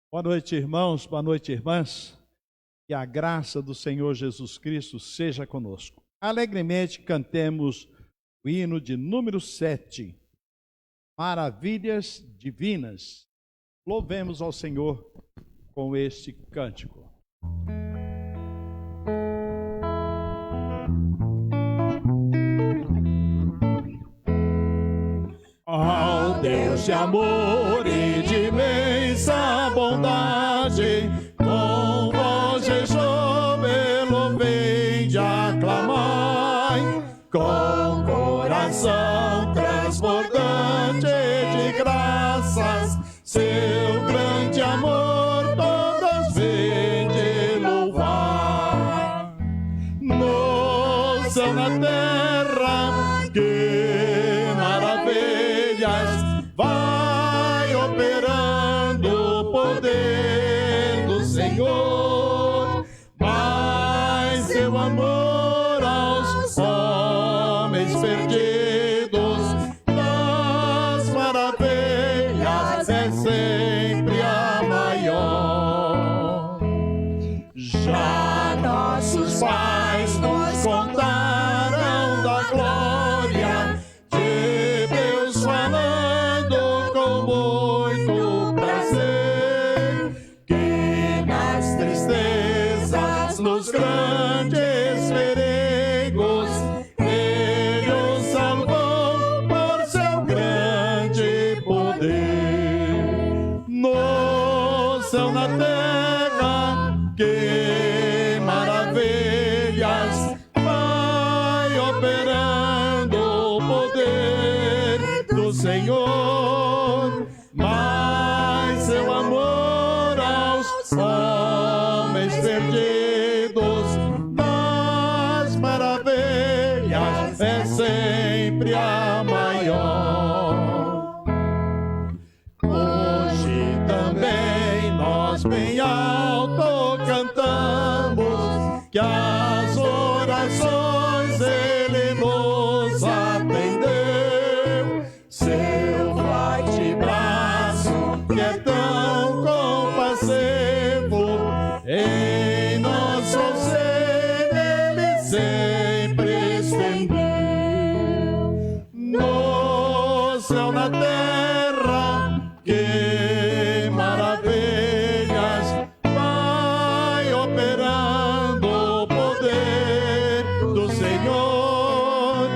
Boa noite, irmãos, boa noite, irmãs. Que a graça do Senhor Jesus Cristo seja conosco. Alegremente cantemos o hino de número 7, Maravilhas Divinas. Louvemos ao Senhor com este cântico. Ao Deus de amor e de imensa bondade, com voz de júbilo vinde aclamai, com coração transbordante de graças, seu grande amor todos vinde louvar. No céu, na terra, que maravilhas vai operando o poder do Senhor, mas seu amor aos homens perdidos das maravilhas é sempre a maior. Já nossos pais nos contaram da glória de Deus falando com muito prazer, que nas tristezas, nos grandes perigos, Ele os salvou por seu grande poder. No céu, na terra, que maravilhas vai operando o poder do Senhor, mas seu amor aos homens perdidos nas maravilhas é sempre a maior. Hoje também nós bem alto cantamos que as orações Ele nos atendeu, seu forte braço que é tão compassivo, em nosso ser Ele sempre estendeu. No céu, na terra, que maravilhas vai operando o poder do Senhor,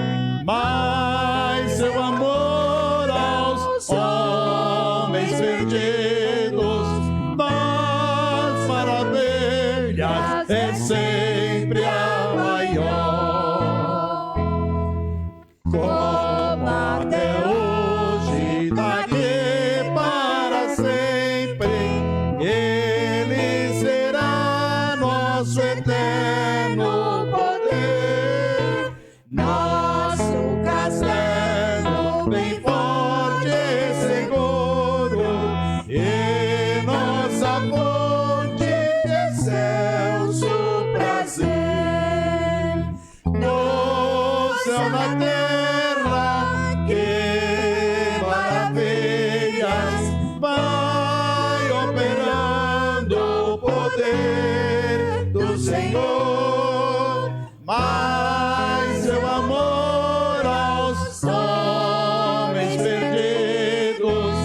mas seu amor aos homens perdidos das maravilhas é sempre a maior. Como até hoje, daqui para sempre, Ele será nosso eterno poder, nosso castelo bem forte e seguro, e nossa fonte de excelso prazer. No céu, na terra, que maravilhas vai operando o poder do Senhor, mas seu amor aos homens perdidos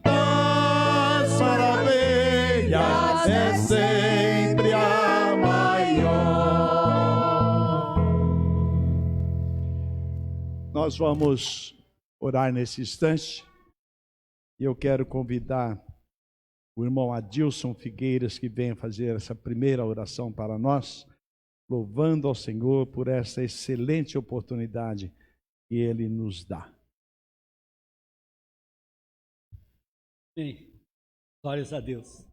das maravilhas é sempre a maior. Nós vamos orar nesse instante e eu quero convidar o irmão Adilson Figueiras que venha fazer essa primeira oração para nós, louvando ao Senhor por essa excelente oportunidade que Ele nos dá. Amém. Glórias a Deus.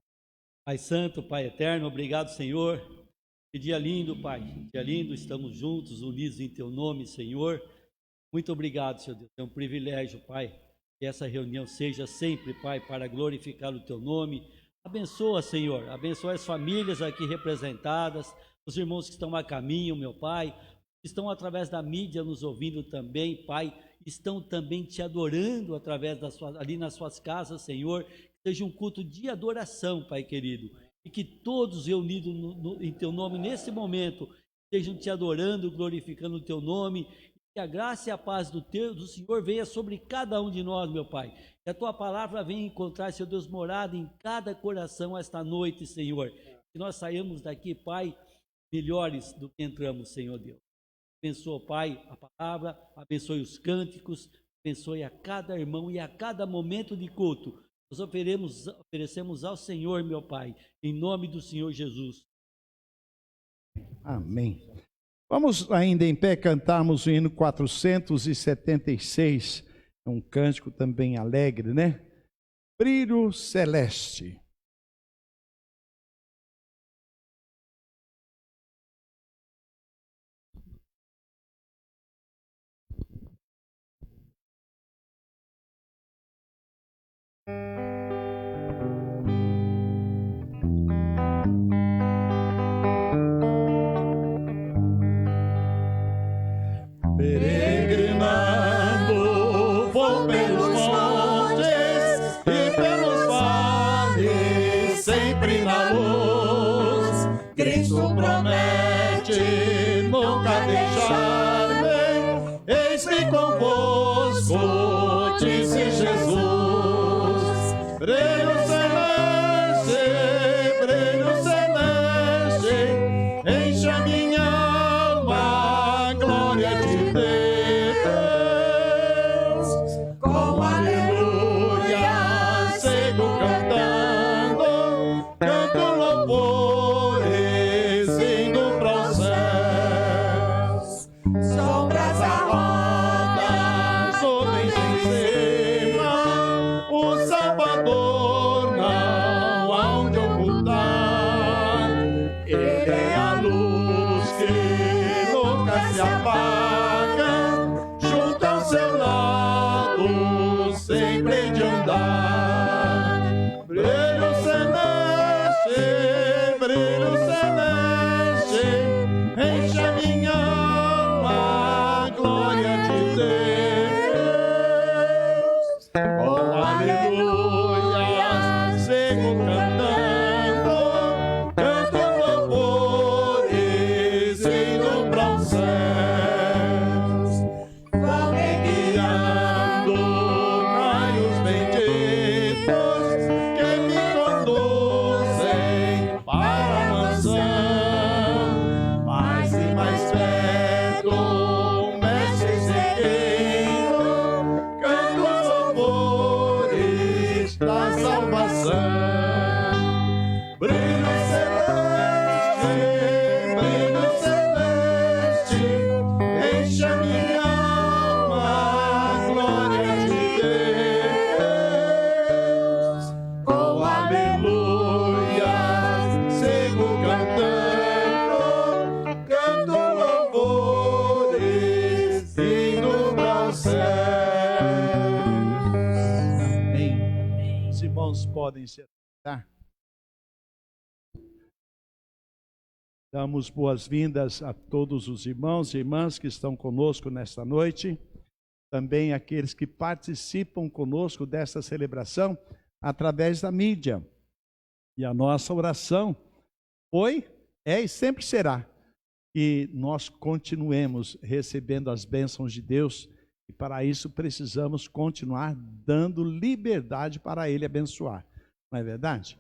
Pai Santo, Pai Eterno, obrigado, Senhor. Que dia lindo, Pai. Dia lindo, estamos juntos, unidos em Teu nome, Senhor. Muito obrigado, Senhor Deus. É um privilégio, Pai, que essa reunião seja sempre, Pai, para glorificar o Teu nome. Abençoa, Senhor. Abençoa as famílias aqui representadas, os irmãos que estão a caminho, meu Pai, que estão através da mídia nos ouvindo também, Pai, estão também Te adorando através ali nas suas casas, Senhor. seja um culto de adoração, Pai querido, e que todos reunidos em Teu nome nesse momento estejam Te adorando, glorificando o Teu nome, que a graça e a paz do Senhor venha sobre cada um de nós, meu Pai, que a Tua palavra venha encontrar, Senhor Deus, morada em cada coração esta noite, Senhor, que nós saímos daqui, Pai, melhores do que entramos, Senhor Deus. Abençoa, Pai, a palavra, abençoe os cânticos, abençoe a cada irmão e a cada momento de culto. Nós oferecemos ao Senhor, meu Pai, em nome do Senhor Jesus. Amém. Vamos ainda em pé cantarmos o hino 476, é um cântico também alegre, né? Brilho celeste. Peregrinando vou pelos montes e pelos vales, sempre na luz. Cristo promete nunca deixar-me. Eis-me convosco, disse Jesus. Brilho celeste, enche a minha alma, glória de Deus. Com aleluia, sigo cantando, canto louvores, indo para os céus. Sombras arrotas, nuvens em cima, o Salvador não há onde ocultar. Ele é a luz que nunca se apaga, junto ao seu lado sempre de andar. Brilho celeste, enche a minha alma, glória de Deus. Com aleluia, sigo cantando, canto louvores, indo para os céus. Vão me guiando raios benditos que me conduzem para a mansão. Mais e mais perto, mestre seguindo, canto louvores da salvação. Brilho celeste, enche a minha alma, glória de Deus. Com aleluia, sigo cantando, canto louvores, indo para os céus. Amém. Os irmãos podem se assentar. Damos boas-vindas a todos os irmãos e irmãs que estão conosco nesta noite, também aqueles que participam conosco desta celebração através da mídia. E a nossa oração foi, é e sempre será que nós continuemos recebendo as bênçãos de Deus, e para isso precisamos continuar dando liberdade para Ele abençoar. Não é verdade?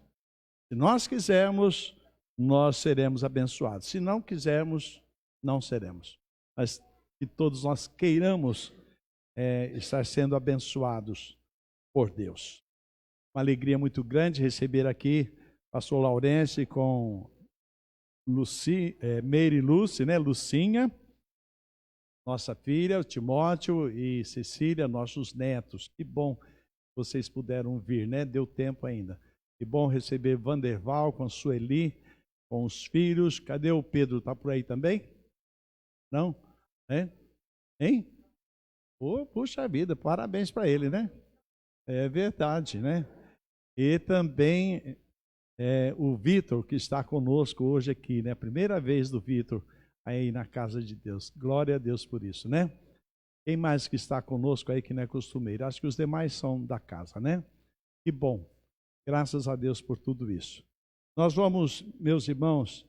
Se nós quisermos, nós seremos abençoados. Se não quisermos, não seremos. Mas que todos nós queiramos estar sendo abençoados por Deus. Uma alegria muito grande receber aqui pastor Laurence com Meire Lúcia, né? Lucinha, nossa filha, o Timóteo e Cecília, nossos netos. Que bom que vocês puderam vir, né? Deu tempo ainda. Que bom receber Vanderval com Sueli, com os filhos. Cadê o Pedro? Está por aí também? Não? Hein? Puxa vida, parabéns para ele, né? É verdade, né? E também o Vitor, que está conosco hoje aqui, né? Primeira vez do Vitor aí na casa de Deus. Glória a Deus por isso, né? Quem mais que está conosco aí que não é costumeiro? Acho que os demais são da casa, né? Que bom. Graças a Deus por tudo isso. Nós vamos, meus irmãos,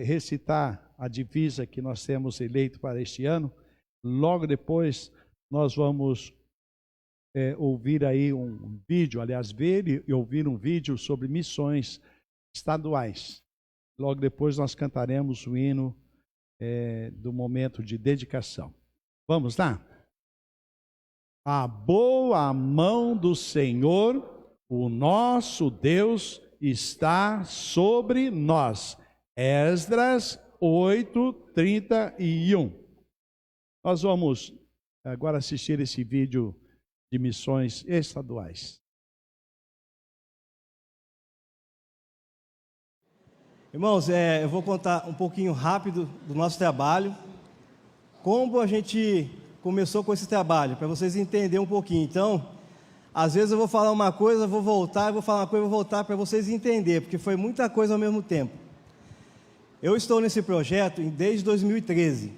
recitar a divisa que nós temos eleito para este ano. Logo depois, nós vamos ouvir aí um vídeo, aliás, ver e ouvir um vídeo sobre missões estaduais. Logo depois nós cantaremos o hino do momento de dedicação. Vamos lá? A boa mão do Senhor, o nosso Deus, está sobre nós. Esdras 8:31. Nós vamos agora assistir esse vídeo de missões estaduais. Irmãos, eu vou contar um pouquinho rápido do nosso trabalho, como a gente começou com esse trabalho, para vocês entenderem um pouquinho. Então, às vezes eu vou falar uma coisa, vou voltar, vou falar uma coisa, vou voltar, para vocês entenderem, porque foi muita coisa ao mesmo tempo. Eu estou nesse projeto desde 2013,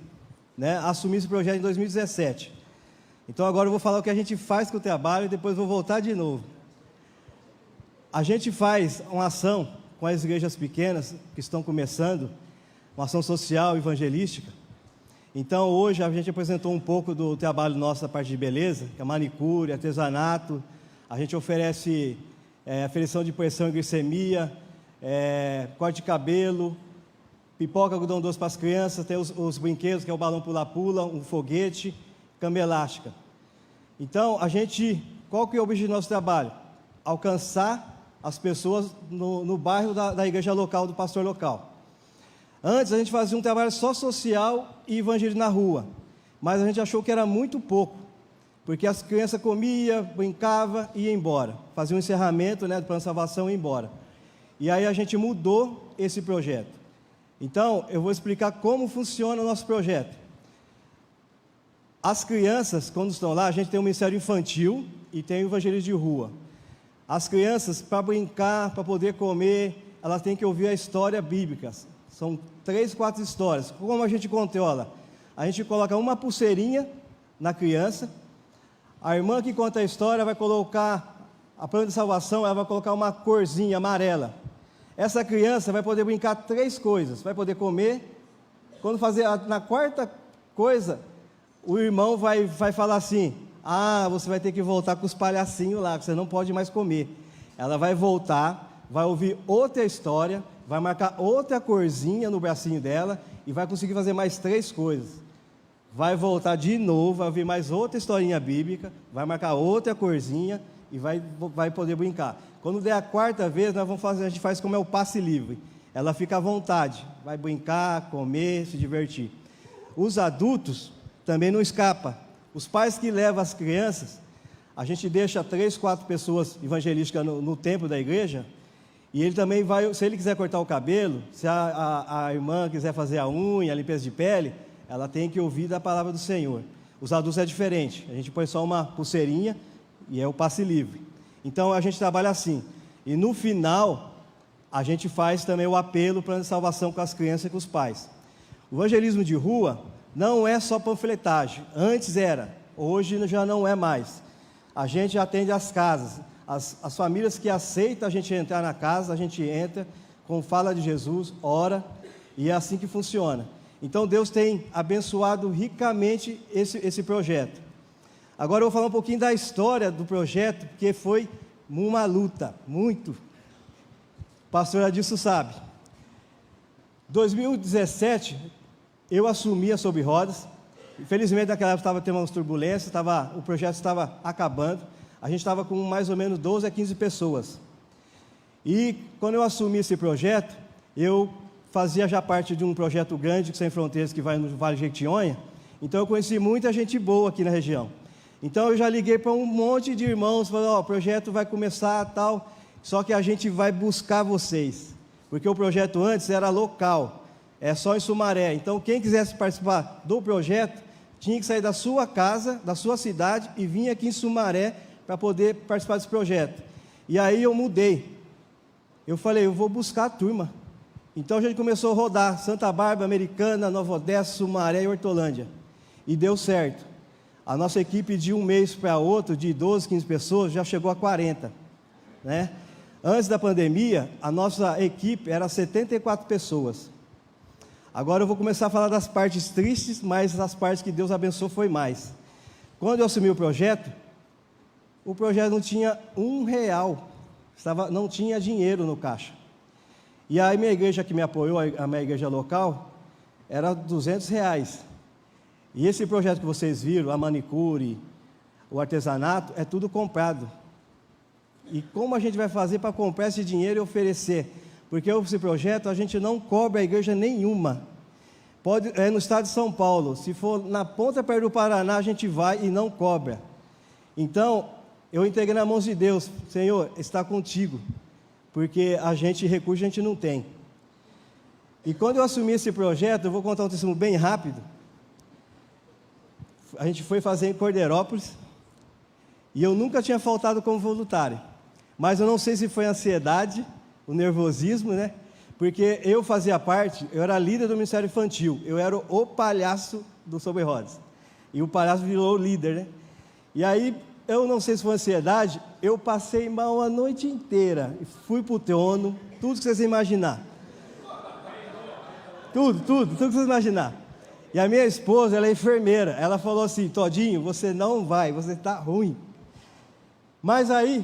né? Assumi esse projeto em 2017. Então agora eu vou falar o que a gente faz com o trabalho e depois vou voltar de novo. A gente faz uma ação com as igrejas pequenas que estão começando, uma ação social, evangelística. Então hoje a gente apresentou um pouco do trabalho nosso da parte de beleza, que é manicure, artesanato. A gente oferece aferição de pressão e glicemia, corte de cabelo, pipoca, algodão doce para as crianças, tem os brinquedos, que é o balão pula-pula, um foguete, cama elástica. Então, qual que é o objetivo do nosso trabalho? Alcançar as pessoas no bairro da igreja local, do pastor local. Antes a gente fazia um trabalho só social e evangelismo na rua, mas a gente achou que era muito pouco, porque as crianças comiam, brincavam e iam embora, fazia um encerramento, né, do plano de salvação e ia embora. E aí a gente mudou esse projeto. Então, eu vou explicar como funciona o nosso projeto. As crianças, quando estão lá, a gente tem um ministério infantil e tem o evangelismo de rua. As crianças, para brincar, para poder comer, elas têm que ouvir a história bíblica. São 3, 4 histórias. Como a gente controla? A gente coloca uma pulseirinha na criança, a irmã que conta a história vai colocar, a plano de salvação, ela vai colocar uma corzinha amarela. Essa criança vai poder brincar 3 coisas, vai poder comer, quando fazer na 4ª coisa, o irmão vai falar assim: você vai ter que voltar com os palhacinhos lá, que você não pode mais comer. Ela vai voltar, vai ouvir outra história, vai marcar outra corzinha no bracinho dela e vai conseguir fazer mais 3 coisas. Vai voltar de novo, vai ouvir mais outra historinha bíblica, vai marcar outra corzinha e vai poder brincar. Quando der a 4ª vez, a gente faz como é o passe livre. Ela fica à vontade, vai brincar, comer, se divertir. Os adultos também não escapam. Os pais que levam as crianças, a gente deixa 3, 4 pessoas evangelísticas no templo da igreja, e ele também vai, se ele quiser cortar o cabelo, se a irmã quiser fazer a unha, a limpeza de pele, ela tem que ouvir da palavra do Senhor. Os adultos é diferente, a gente põe só uma pulseirinha e é o passe livre. Então a gente trabalha assim, e no final a gente faz também o apelo para a salvação com as crianças e com os pais. O evangelismo de rua não é só panfletagem, antes era, hoje já não é mais. A gente atende as casas, as famílias que aceitam a gente entrar na casa, a gente entra, com fala de Jesus, ora, e é assim que funciona. Então Deus tem abençoado ricamente esse projeto. Agora eu vou falar um pouquinho da história do projeto, porque foi uma luta, muito. O pastor Adilson sabe. 2017, eu assumi a Sobre Rodas. Infelizmente, naquela época estava tendo umas turbulências, o projeto estava acabando. A gente estava com mais ou menos 12 a 15 pessoas. E quando eu assumi esse projeto, eu fazia já parte de um projeto grande, Sem Fronteiras, que vai no Vale de Jequitinhonha. Então eu conheci muita gente boa aqui na região. Então eu já liguei para um monte de irmãos, falei: o projeto vai começar tal, só que a gente vai buscar vocês, porque o projeto antes era local, é só em Sumaré. Então quem quisesse participar do projeto, tinha que sair da sua casa, da sua cidade, e vir aqui em Sumaré para poder participar desse projeto. E aí eu mudei, eu falei: eu vou buscar a turma. Então a gente começou a rodar Santa Bárbara, Americana, Nova Odessa, Sumaré e Hortolândia, e deu certo. A nossa equipe de um mês para outro, de 12, 15 pessoas, já chegou a 40, né? Antes da pandemia, a nossa equipe era 74 pessoas. Agora eu vou começar a falar das partes tristes, mas as partes que Deus abençoou foi mais. Quando eu assumi o projeto não tinha R$1, não tinha dinheiro no caixa. E a minha igreja que me apoiou, a minha igreja local, era R$200. E esse projeto que vocês viram, a manicure, o artesanato, é tudo comprado. E como a gente vai fazer para comprar esse dinheiro e oferecer? Porque esse projeto a gente não cobra a igreja nenhuma. É no estado de São Paulo. Se for na ponta perto do Paraná, a gente vai e não cobra. Então, eu entreguei nas mãos de Deus. Senhor, está contigo. Porque recurso a gente não tem. E quando eu assumi esse projeto, eu vou contar um testemunho bem rápido. A gente foi fazer em Cordeirópolis. E eu nunca tinha faltado como voluntário. Mas eu não sei se foi a ansiedade, o nervosismo, né? Porque eu fazia parte, eu era líder do Ministério Infantil, eu era o palhaço do Sobre Rodas. E o palhaço virou o líder, né? E aí, eu não sei se foi ansiedade, eu passei mal a noite inteira. Fui pro trono, tudo que vocês imaginar. Tudo que vocês imaginar. E a minha esposa, ela é enfermeira, ela falou assim: Todinho, você não vai, você está ruim. Mas aí,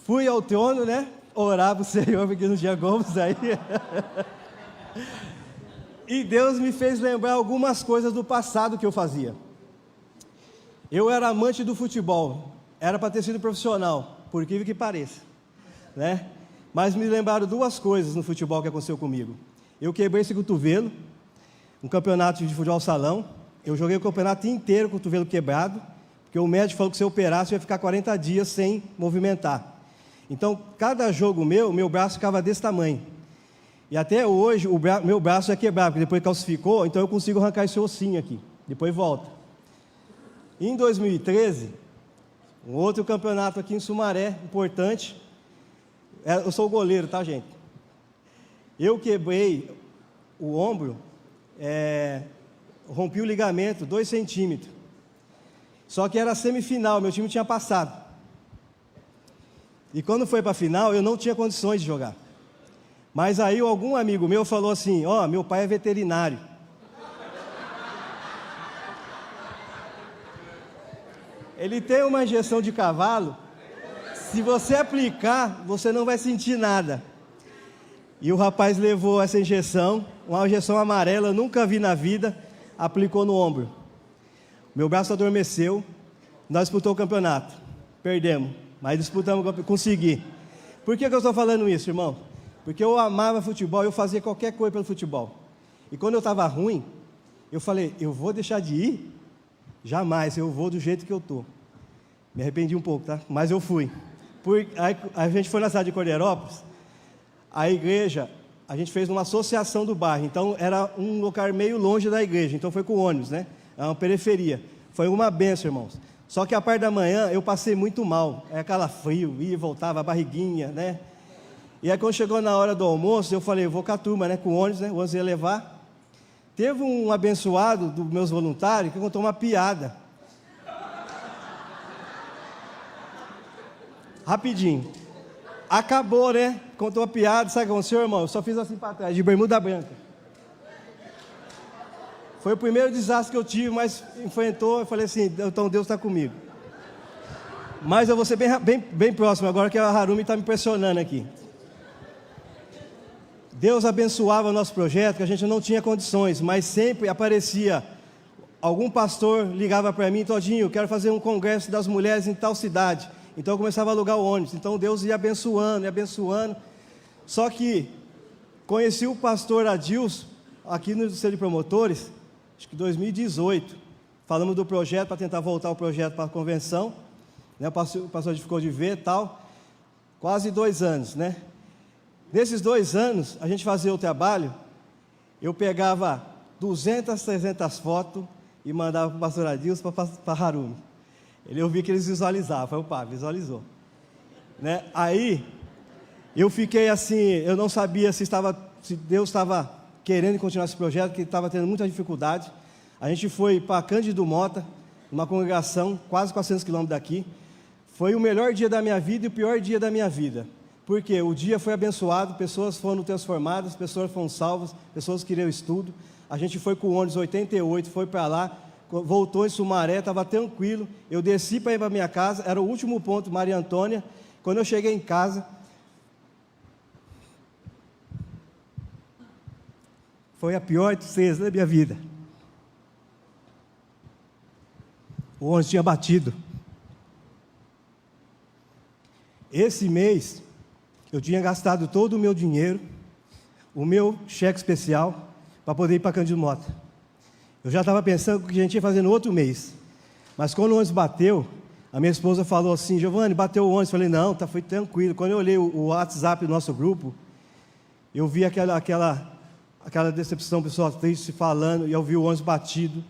fui ao trono, né? Orar para o Senhor, porque não tinha como sair. E Deus me fez lembrar algumas coisas do passado que eu fazia. Eu era amante do futebol, era para ter sido profissional, por incrível que pareça, né? Mas me lembraram duas coisas no futebol que aconteceu comigo. Eu quebrei esse cotovelo, um campeonato de futebol salão. Eu joguei o campeonato inteiro com o cotovelo quebrado, porque o médico falou que se eu operasse eu ia ficar 40 dias sem movimentar. Então, cada jogo meu braço ficava desse tamanho. E até hoje, meu braço é quebrado, porque depois calcificou, então eu consigo arrancar esse ossinho aqui. Depois volta. Em 2013, um outro campeonato aqui em Sumaré, importante. Eu sou o goleiro, tá, gente? Eu quebrei o ombro, rompi o ligamento, 2 centímetros. Só que era semifinal, meu time tinha passado. E quando foi para a final, eu não tinha condições de jogar. Mas aí algum amigo meu falou assim: meu pai é veterinário. Ele tem uma injeção de cavalo, se você aplicar, você não vai sentir nada. E o rapaz levou essa injeção, uma injeção amarela, eu nunca vi na vida, aplicou no ombro. Meu braço adormeceu, nós disputamos o campeonato, perdemos. Mas disputamos, consegui. Por que eu estou falando isso, irmão? Porque eu amava futebol, eu fazia qualquer coisa pelo futebol. E quando eu estava ruim, eu falei: eu vou deixar de ir? Jamais, eu vou do jeito que eu estou. Me arrependi um pouco, tá? Mas eu fui. Aí a gente foi na cidade de Cordeirópolis, a igreja, a gente fez uma associação do bairro, então era um lugar meio longe da igreja, então foi com ônibus, né? É uma periferia. Foi uma benção, irmãos. Só que a parte da manhã eu passei muito mal, calafrio, ia e voltava, a barriguinha, né? E aí quando chegou na hora do almoço, eu falei: eu vou com a turma, né? Com o ônibus, né? O ônibus ia levar. Teve um abençoado dos meus voluntários que contou uma piada. Rapidinho. Acabou, né? Contou uma piada, sabe o que aconteceu, irmão? Eu só fiz assim para trás, de bermuda branca. Foi o primeiro desastre que eu tive, mas enfrentou. Eu falei assim: então Deus está comigo. Mas eu vou ser bem próximo agora, que a Harumi está me pressionando aqui. Deus abençoava o nosso projeto, que a gente não tinha condições, mas sempre aparecia algum pastor, ligava para mim: Todinho, eu quero fazer um congresso das mulheres em tal cidade. Então eu começava a alugar o ônibus. Então Deus ia abençoando, ia abençoando. Só que conheci o pastor Adilson aqui no Centro de Promotores, acho que 2018, falamos do projeto, para tentar voltar o projeto para a convenção, né? O pastor ficou de ver e tal, quase 2 anos, né? Nesses 2 anos, a gente fazia o trabalho, eu pegava 200, 300 fotos e mandava para o pastor Adilson, para a Harumi. Eu vi que eles visualizavam, foi o pai, visualizou, né? Aí, eu fiquei assim, eu não sabia se Deus estava querendo continuar esse projeto, que estava tendo muita dificuldade. A gente foi para Cândido Mota, uma congregação quase 400 quilômetros daqui. Foi o melhor dia da minha vida e o pior dia da minha vida. Porque o dia foi abençoado, pessoas foram transformadas, pessoas foram salvas, pessoas queriam estudo. A gente foi com o ônibus 88, foi para lá, voltou em Sumaré, estava tranquilo. Eu desci para ir para minha casa, era o último ponto, Maria Antônia. Quando eu cheguei em casa, foi a pior tristeza da minha vida. O ônibus tinha batido. Esse mês, eu tinha gastado todo o meu dinheiro, o meu cheque especial, para poder ir para Cândido Mota. Eu já estava pensando o que a gente ia fazer no outro mês. Mas quando o ônibus bateu, a minha esposa falou assim, Giovanni, bateu o ônibus. Eu falei, não, foi tranquilo. Quando eu olhei o WhatsApp do nosso grupo, eu vi aquela decepção, pessoal triste falando, e eu vi o ônibus batido.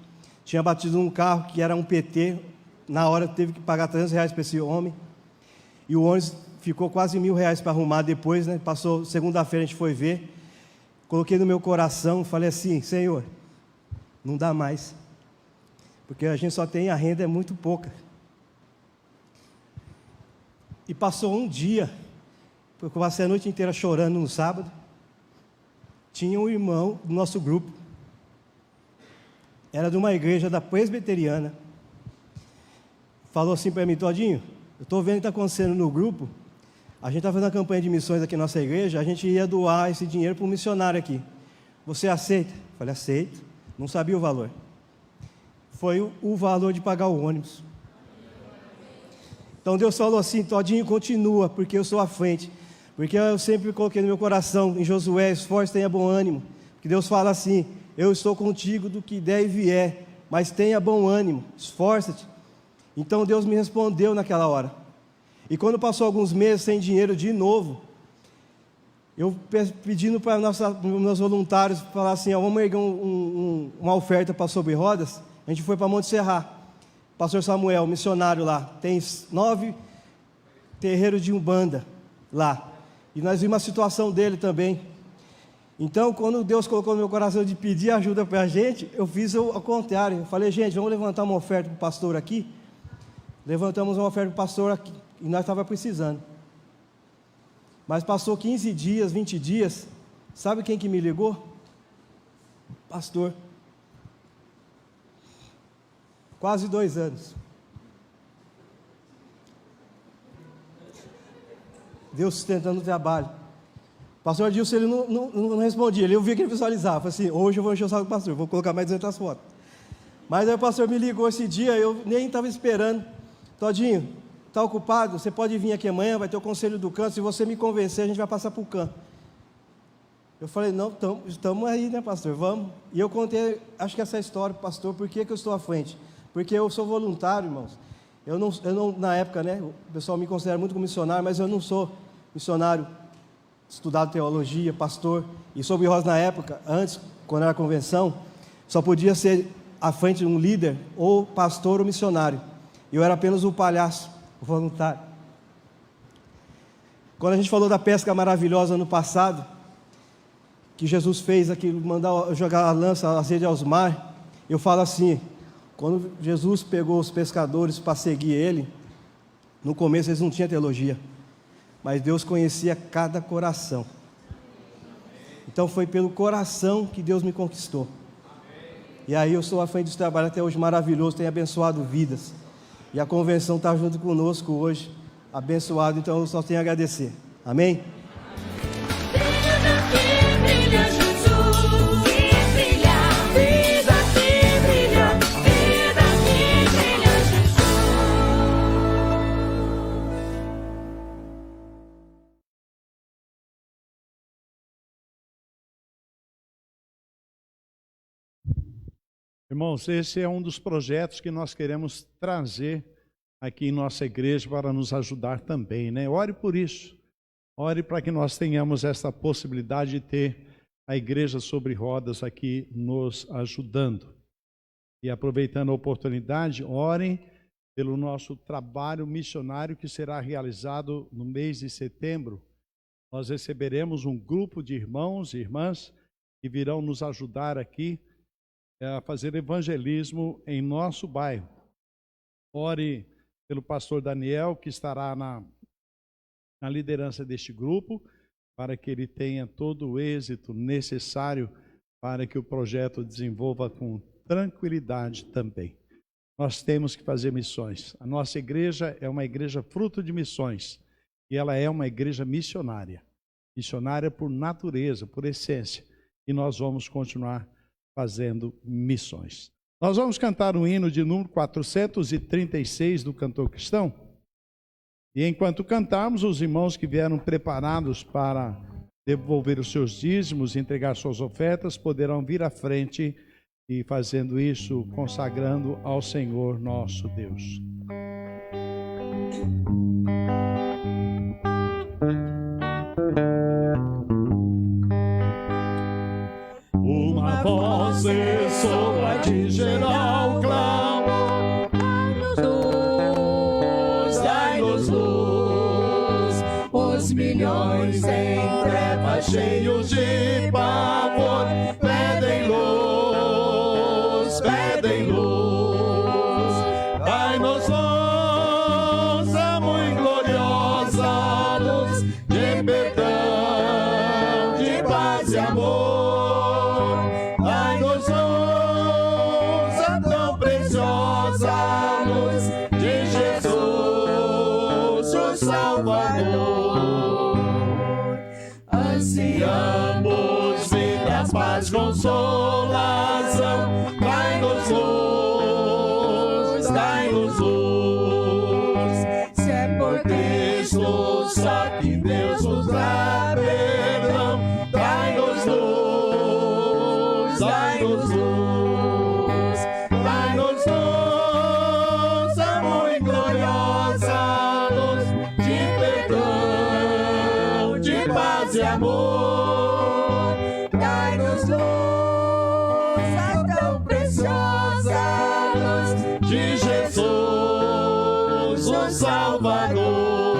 Tinha batido um carro que era um PT, na hora teve que pagar R$300 para esse homem. E o ônibus ficou quase R$1.000 para arrumar depois, né? Passou, segunda-feira a gente foi ver. Coloquei no meu coração, falei assim, Senhor, não dá mais. Porque a gente só tem, a renda é muito pouca. E passou um dia, porque eu passei a noite inteira chorando no sábado. Tinha um irmão do nosso grupo, era de uma igreja da Presbiteriana, falou assim para mim, Todinho, eu estou vendo o que está acontecendo no grupo, a gente está fazendo uma campanha de missões aqui na nossa igreja, a gente ia doar esse dinheiro para um missionário aqui. Você aceita? Eu falei, aceito. Não sabia o valor. Foi o valor de pagar o ônibus. Então Deus falou assim, Todinho, continua, porque eu sou à frente. Porque eu sempre coloquei no meu coração, em Josué, esforço, tenha bom ânimo. Porque Deus fala assim, eu estou contigo do que der e vier, mas tenha bom ânimo, esforça-te. Então Deus me respondeu naquela hora. E quando passou alguns meses sem dinheiro de novo, eu pedindo para meus voluntários falar assim, vamos erguer uma oferta para Sobre Rodas, a gente foi para Monte Serra. Pastor Samuel, missionário lá, tem 9 terreiros de Umbanda lá. E nós vimos a situação dele também. Então, quando Deus colocou no meu coração de pedir ajuda para a gente, eu fiz ao contrário. Eu falei, gente, vamos levantar uma oferta para o pastor aqui. Levantamos uma oferta para o pastor aqui, e nós estávamos precisando. Mas passou 15 dias, 20 dias, sabe quem que me ligou? Pastor. Quase 2 anos. Deus sustentando o trabalho. O pastor Adilson, ele não respondia, eu via que ele visualizava. Falei assim, hoje eu vou encher o saco do pastor, vou colocar mais 200 fotos. Mas aí o pastor me ligou esse dia, eu nem estava esperando. Todinho, está ocupado? Você pode vir aqui amanhã, vai ter o conselho do canto, se você me convencer, a gente vai passar para o canto. Eu falei, não, estamos aí, né, pastor, vamos. E eu contei, acho que essa história, pastor, por que eu estou à frente? Porque eu sou voluntário, irmãos. Eu não, na época, né, o pessoal me considera muito como missionário, mas eu não sou missionário, estudado teologia, pastor. E Sobre Rodas na época, antes, quando era convenção, só podia ser à frente de um líder, ou pastor ou missionário. Eu era apenas um palhaço, o voluntário. Quando a gente falou da pesca maravilhosa no passado, que Jesus fez aqui, mandar jogar a lança, a rede aos mares, eu falo assim, quando Jesus pegou os pescadores para seguir ele, no começo eles não tinham teologia, mas Deus conhecia cada coração. Então foi pelo coração que Deus me conquistou. E aí eu sou à frente desse trabalho até hoje maravilhoso, tem abençoado vidas. E a convenção está junto conosco hoje, abençoado, então eu só tenho a agradecer. Amém? Irmãos, esse é um dos projetos que nós queremos trazer aqui em nossa igreja para nos ajudar também, né? Ore por isso. Ore para que nós tenhamos essa possibilidade de ter a Igreja Sobre Rodas aqui nos ajudando. E aproveitando a oportunidade, orem pelo nosso trabalho missionário que será realizado no mês de setembro. Nós receberemos um grupo de irmãos e irmãs que virão nos ajudar aqui a fazer evangelismo em nosso bairro. Ore pelo pastor Daniel, que estará na liderança deste grupo, para que ele tenha todo o êxito necessário para que o projeto desenvolva com tranquilidade também. Nós temos que fazer missões. A nossa igreja é uma igreja fruto de missões, e ela é uma igreja missionária. Missionária por natureza, por essência. E nós vamos continuar fazendo missões. Nós vamos cantar o hino de número 436 do Cantor Cristão. E enquanto cantarmos, os irmãos que vieram preparados para devolver os seus dízimos, entregar suas ofertas, poderão vir à frente e fazendo isso, consagrando ao Senhor nosso Deus. Uma voz ressoa de geral clamor: dai-nos luz. Os milhões em trevas cheios de pavor pedem luz, pedem luz. Dai-nos luz, a muito gloriosa luz de perdão, de paz e amor. Ansiamos vida, paz, consolação. Dai-nos luz, dai-nos luz. Se é por Cristo só que Deus nos dá perdão. Dai-nos luz, dai-nos luz. Dai-nos luz, a muito gloriosa luz de perdão, de paz e amor. Dai-nos luz, a tão preciosa luz de Jesus, o Salvador.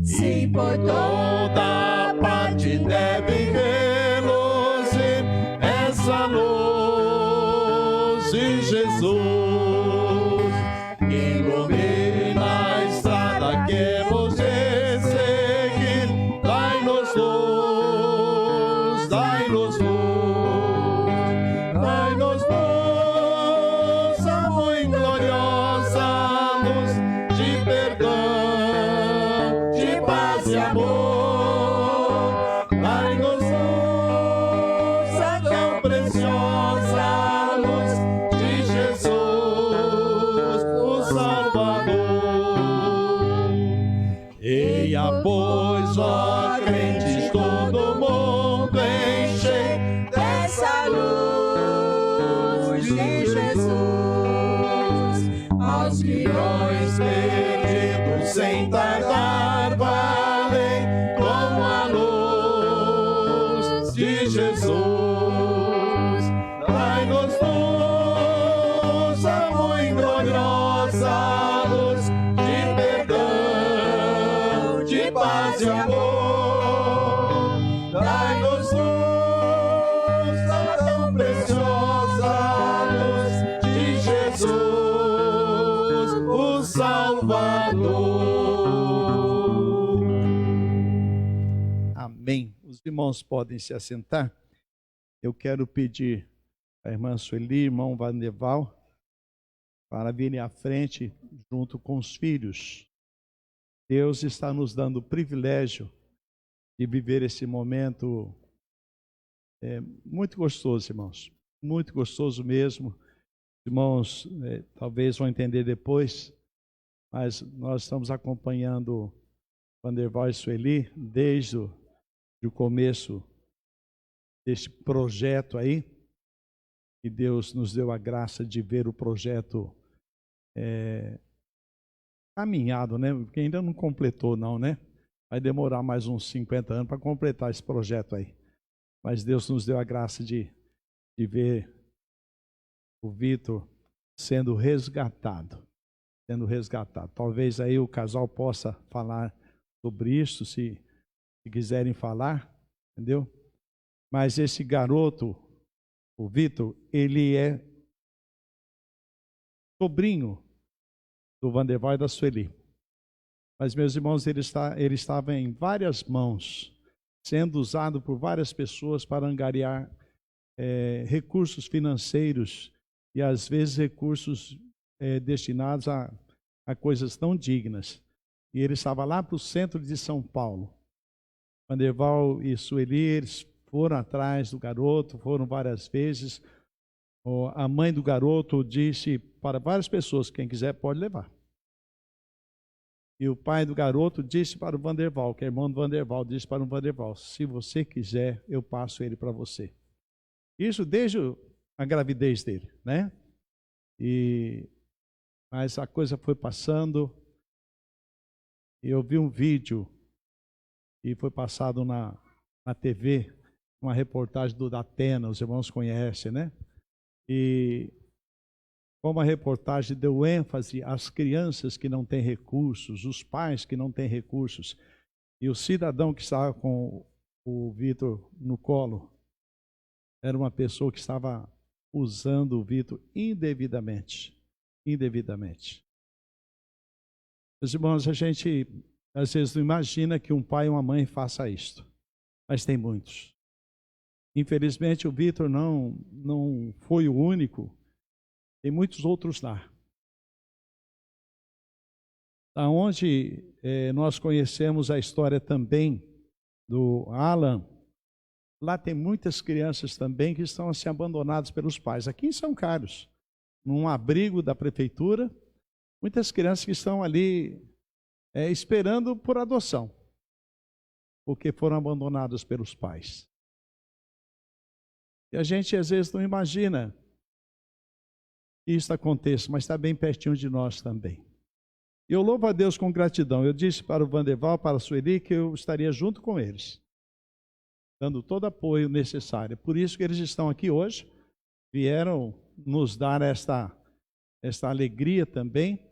Sim, por toda parte deve reluzir essa luz de Jesus, que ilumina a estrada que hemos de seguir. Dai-nos luz, dai-nos luz, dai-nos luz, a muito gloriosa luz de perdão, de paz e amor. Dai-nos luz, a tão preciosa luz de Jesus, o Salvador. Eia, pois, ó crentes, todo mundo enche dessa luz de Jesus. Aos milhões perdidos sem tardar valem como a luz de Jesus. Dai-nos luz, a muito gloriosa luz de perdão, de paz e amor. Dai-nos luz, a tão preciosa luz de Jesus, o Salvador. Amém. Os irmãos podem se assentar. Eu quero pedir a irmã Sueli, irmão Vandeval, para virem à frente junto com os filhos. Deus está nos dando o privilégio de viver esse momento muito gostoso, irmãos. Muito gostoso mesmo. Irmãos, talvez vão entender depois, mas nós estamos acompanhando Vandeval e Sueli desde o começo deste projeto aí, e Deus nos deu a graça de ver o projeto caminhado, né? Porque ainda não completou não, né? Vai demorar mais uns 50 anos para completar esse projeto aí. Mas Deus nos deu a graça de ver o Vitor sendo resgatado. Sendo resgatado. Talvez aí o casal possa falar sobre isso, se quiserem falar, entendeu? Mas esse garoto, o Vitor, ele é sobrinho do Vanderval e da Sueli. Mas, meus irmãos, ele estava em várias mãos, sendo usado por várias pessoas para angariar recursos financeiros e, às vezes, recursos destinados a coisas tão dignas. E ele estava lá para o centro de São Paulo. Vanderval e Sueli, eles foram atrás do garoto, foram várias vezes. A mãe do garoto disse para várias pessoas, quem quiser pode levar. E o pai do garoto disse para o Vanderval, que é irmão do Vanderval, disse para o Vanderval, se você quiser, eu passo ele para você. Isso desde a gravidez dele, né? Mas a coisa foi passando. Eu vi um vídeo e foi passado na TV, uma reportagem do Datena, os irmãos conhecem, né? E como a reportagem deu ênfase às crianças que não têm recursos, os pais que não têm recursos, e o cidadão que estava com o Vitor no colo era uma pessoa que estava usando o Vitor indevidamente. Meus irmãos, a gente às vezes não imagina que um pai e uma mãe façam isto, mas tem muitos. Infelizmente o Vitor não foi o único, tem muitos outros lá. Da onde nós conhecemos a história também do Alan, lá tem muitas crianças também que estão assim abandonadas pelos pais. Aqui em São Carlos, num abrigo da prefeitura, muitas crianças que estão ali esperando por adoção, porque foram abandonadas pelos pais. E a gente às vezes não imagina que isso aconteça, mas está bem pertinho de nós também. E eu louvo a Deus com gratidão. Eu disse para o Vanderval, para a Sueli, que eu estaria junto com eles, dando todo apoio necessário. Por isso que eles estão aqui hoje, vieram nos dar esta alegria também,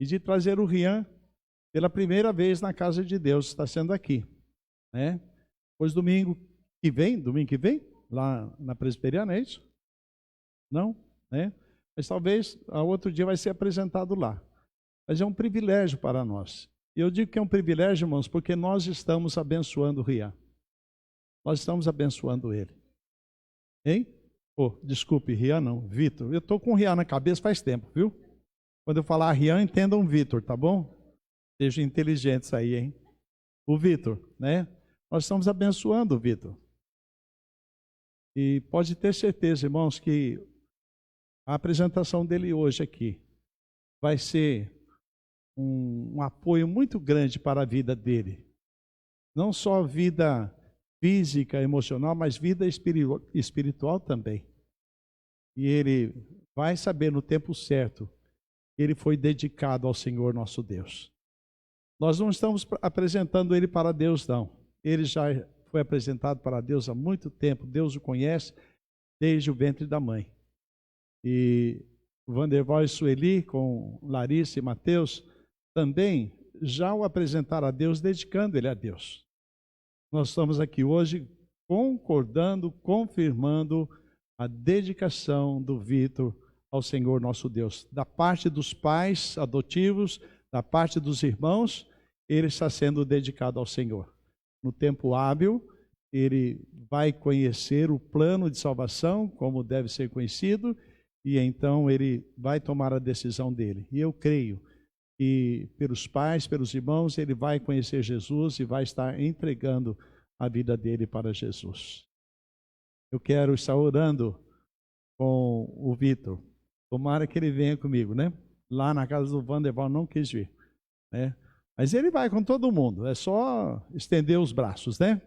e de trazer o Rian pela primeira vez na casa de Deus, está sendo aqui, né? Pois domingo que vem, lá na Presbiteriana, é isso? Não, né? Mas talvez outro dia vai ser apresentado lá. Mas é um privilégio para nós. E eu digo que é um privilégio, irmãos, porque nós estamos abençoando o Rian. Nós estamos abençoando ele. Hein? Desculpe, Rian não, Vitor. Eu estou com o Rian na cabeça faz tempo, viu? Quando eu falar Rian, entendam Vitor, tá bom? Sejam inteligentes aí, hein? O Vitor, né? Nós estamos abençoando o Vitor. E pode ter certeza, irmãos, que a apresentação dele hoje aqui vai ser um apoio muito grande para a vida dele. Não só vida física, emocional, mas vida espiritual também. E ele vai saber no tempo certo que ele foi dedicado ao Senhor nosso Deus. Nós não estamos apresentando ele para Deus, não. Ele já foi apresentado para Deus há muito tempo. Deus o conhece desde o ventre da mãe. E Vanderval e Sueli, com Larissa e Mateus, também já o apresentaram a Deus, dedicando ele a Deus. Nós estamos aqui hoje concordando, confirmando a dedicação do Vitor ao Senhor nosso Deus. Da parte dos pais adotivos, da parte dos irmãos, ele está sendo dedicado ao Senhor. No tempo hábil, ele vai conhecer o plano de salvação, como deve ser conhecido, e então ele vai tomar a decisão dele. E eu creio que pelos pais, pelos irmãos, ele vai conhecer Jesus e vai estar entregando a vida dele para Jesus. Eu quero estar orando com o Vitor. Tomara que ele venha comigo, né? Lá na casa do Vanderval não quis vir, né? Mas ele vai com todo mundo, é só estender os braços, né?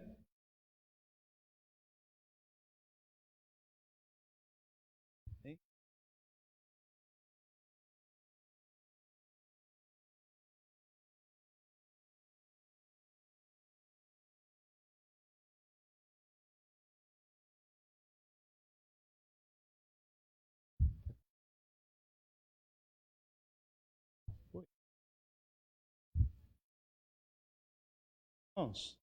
Irmãos,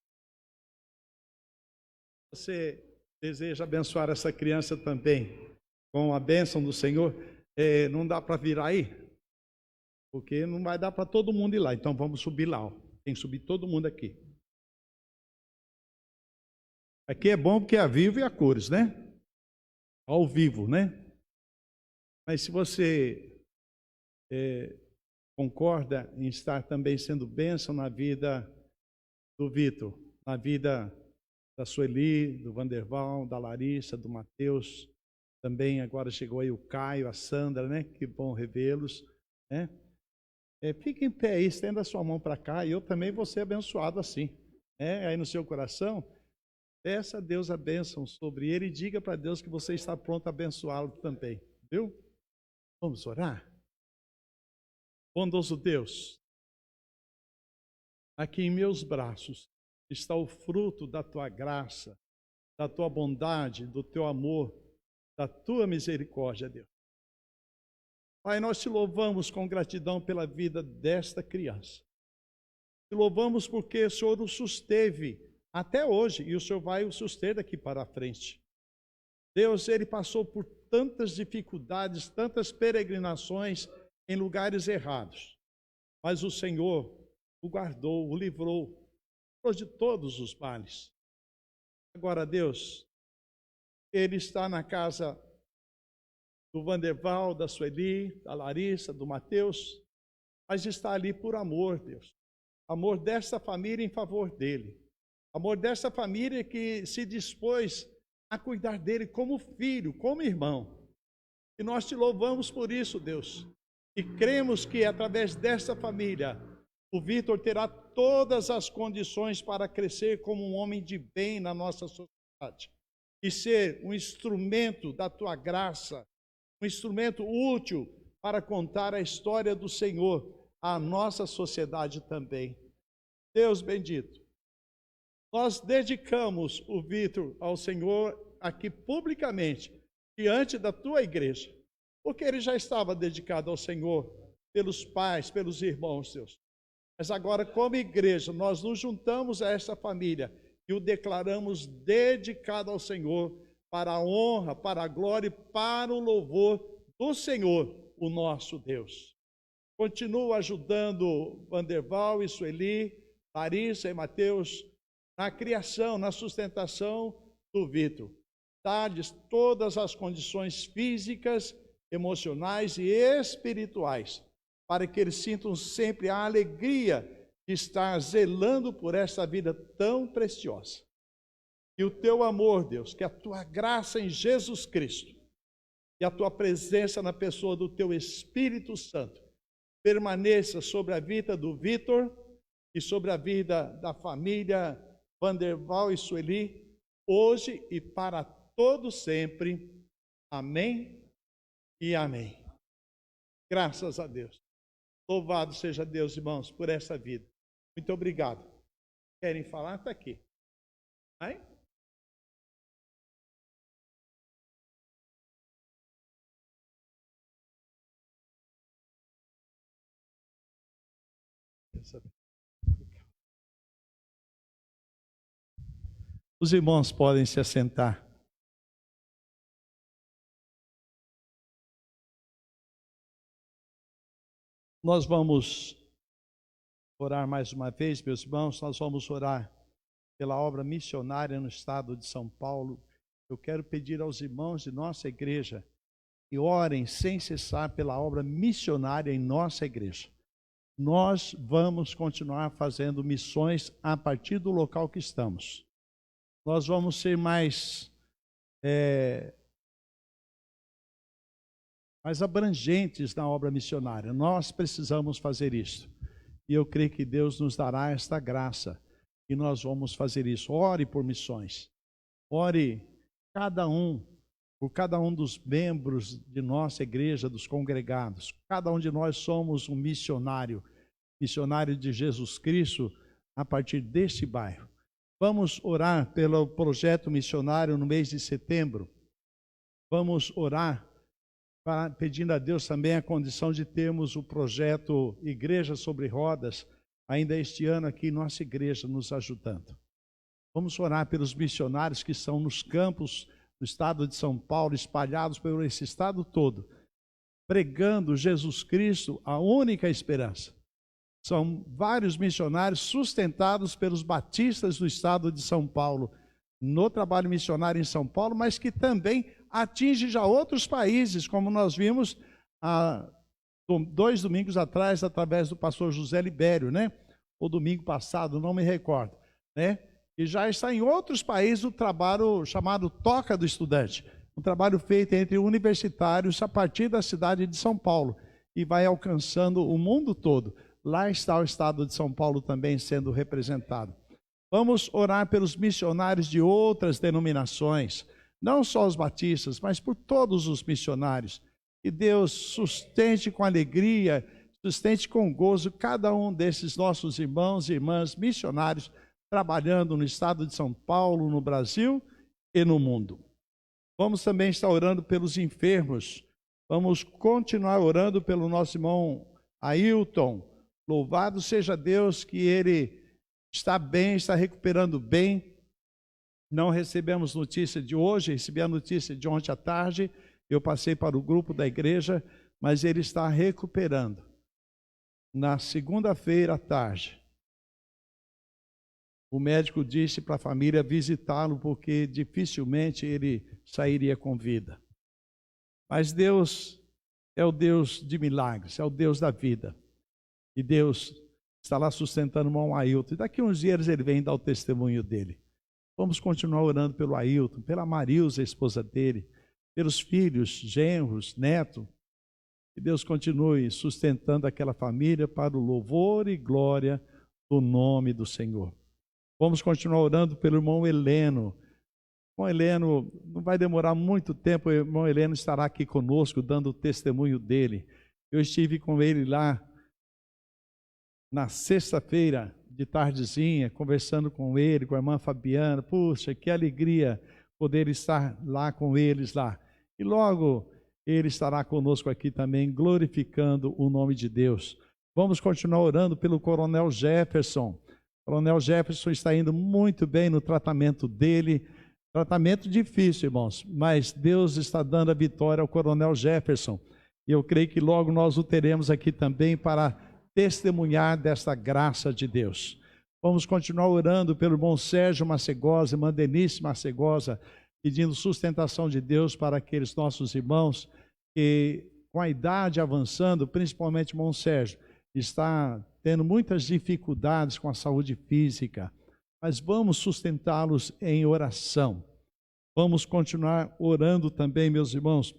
você deseja abençoar essa criança também com a bênção do Senhor? Não dá para virar aí? Porque não vai dar para todo mundo ir lá, então vamos subir lá. Ó. Tem que subir todo mundo aqui. Aqui é bom porque é a vivo e a cores, né? Ao vivo, né? Mas se você concorda em estar também sendo bênção na vida do Vitor, na vida da Sueli, do Vanderval, da Larissa, do Mateus, também agora chegou aí o Caio, a Sandra, né? Que bom revê-los, né? Fique em pé aí, estenda a sua mão para cá e eu também vou ser abençoado assim. Aí no seu coração, peça a Deus a bênção sobre ele e diga para Deus que você está pronto a abençoá-lo também, viu? Vamos orar? Bondoso Deus, aqui em meus braços está o fruto da tua graça, da tua bondade, do teu amor, da tua misericórdia, Deus. Pai, nós te louvamos com gratidão pela vida desta criança. Te louvamos porque o Senhor o susteve até hoje e o Senhor vai o suster daqui para frente. Deus, ele passou por tantas dificuldades, tantas peregrinações em lugares errados, mas o Senhor o guardou, o livrou de todos os males. Agora, Deus, ele está na casa do Vanderval, da Sueli, da Larissa, do Mateus, mas está ali por amor, Deus. Amor dessa família em favor dele. Amor dessa família que se dispôs a cuidar dele como filho, como irmão. E nós te louvamos por isso, Deus. E cremos que através dessa família, o Vitor terá todas as condições para crescer como um homem de bem na nossa sociedade. E ser um instrumento da tua graça, um instrumento útil para contar a história do Senhor à nossa sociedade também. Deus bendito, nós dedicamos o Vitor ao Senhor aqui publicamente, diante da tua igreja, porque ele já estava dedicado ao Senhor pelos pais, pelos irmãos, Deus. Mas agora, como igreja, nós nos juntamos a essa família e o declaramos dedicado ao Senhor, para a honra, para a glória e para o louvor do Senhor, o nosso Deus. Continua ajudando Vanderval e Sueli, Larissa e Mateus na criação, na sustentação do Vitor. Dá-lhes todas as condições físicas, emocionais e espirituais, para que eles sintam sempre a alegria de estar zelando por essa vida tão preciosa. E o teu amor, Deus, que a tua graça em Jesus Cristo e a tua presença na pessoa do teu Espírito Santo permaneça sobre a vida do Vitor e sobre a vida da família Vanderval e Sueli, hoje e para todo sempre. Amém e amém. Graças a Deus. Louvado seja Deus, irmãos, por essa vida. Muito obrigado. Querem falar? Está aqui. Vai? Os irmãos podem se assentar. Nós vamos orar mais uma vez, meus irmãos. Nós vamos orar pela obra missionária no estado de São Paulo. Eu quero pedir aos irmãos de nossa igreja que orem sem cessar pela obra missionária em nossa igreja. Nós vamos continuar fazendo missões a partir do local que estamos. Nós vamos ser mais abrangentes na obra missionária. Nós precisamos fazer isso. E eu creio que Deus nos dará esta graça. E nós vamos fazer isso. Ore por missões. Ore por cada um dos membros de nossa igreja, dos congregados. Cada um de nós somos um missionário de Jesus Cristo a partir deste bairro. Vamos orar pelo projeto missionário no mês de setembro. Vamos orar pedindo a Deus também a condição de termos o projeto Igreja sobre Rodas, ainda este ano aqui em nossa igreja, nos ajudando. Vamos orar pelos missionários que estão nos campos do estado de São Paulo, espalhados por esse estado todo, pregando Jesus Cristo, a única esperança. São vários missionários sustentados pelos batistas do estado de São Paulo, no trabalho missionário em São Paulo, mas que também atinge já outros países, como nós vimos há 2 domingos atrás, através do pastor José Libério, né? Ou domingo passado, não me recordo, né? E já está em outros países o trabalho chamado Toca do Estudante, um trabalho feito entre universitários a partir da cidade de São Paulo e vai alcançando o mundo todo. Lá está o estado de São Paulo também sendo representado. Vamos orar pelos missionários de outras denominações, não só os batistas, mas por todos os missionários. Que Deus sustente com alegria, sustente com gozo cada um desses nossos irmãos e irmãs missionários trabalhando no estado de São Paulo, no Brasil e no mundo. Vamos também estar orando pelos enfermos. Vamos continuar orando pelo nosso irmão Ailton. Louvado seja Deus que ele está bem, está recuperando bem. Não recebemos notícia de hoje, recebi a notícia de ontem à tarde. Eu passei para o grupo da igreja, mas ele está recuperando. Na segunda-feira à tarde, o médico disse para a família visitá-lo, porque dificilmente ele sairia com vida. Mas Deus é o Deus de milagres, é o Deus da vida. E Deus está lá sustentando o irmão Ailton. E daqui a uns dias ele vem dar o testemunho dele. Vamos continuar orando pelo Ailton, pela Marilza, a esposa dele, pelos filhos, genros, netos. Que Deus continue sustentando aquela família para o louvor e glória do nome do Senhor. Vamos continuar orando pelo irmão Heleno. O irmão Heleno, não vai demorar muito tempo, o irmão Heleno estará aqui conosco, dando o testemunho dele. Eu estive com ele lá na sexta-feira de tardezinha, conversando com ele, com a irmã Fabiana. Puxa, que alegria poder estar lá com eles lá. E logo ele estará conosco aqui também, glorificando o nome de Deus. Vamos continuar orando pelo Coronel Jefferson. O Coronel Jefferson está indo muito bem no tratamento dele. Tratamento difícil, irmãos, mas Deus está dando a vitória ao Coronel Jefferson. E eu creio que logo nós o teremos aqui também para testemunhar desta graça de Deus. Vamos continuar orando pelo irmão Sérgio Macegosa, irmã Denise Macegosa, pedindo sustentação de Deus para aqueles nossos irmãos que, com a idade avançando, principalmente o irmão Sérgio, está tendo muitas dificuldades com a saúde física, mas vamos sustentá-los em oração. Vamos continuar orando também, meus irmãos,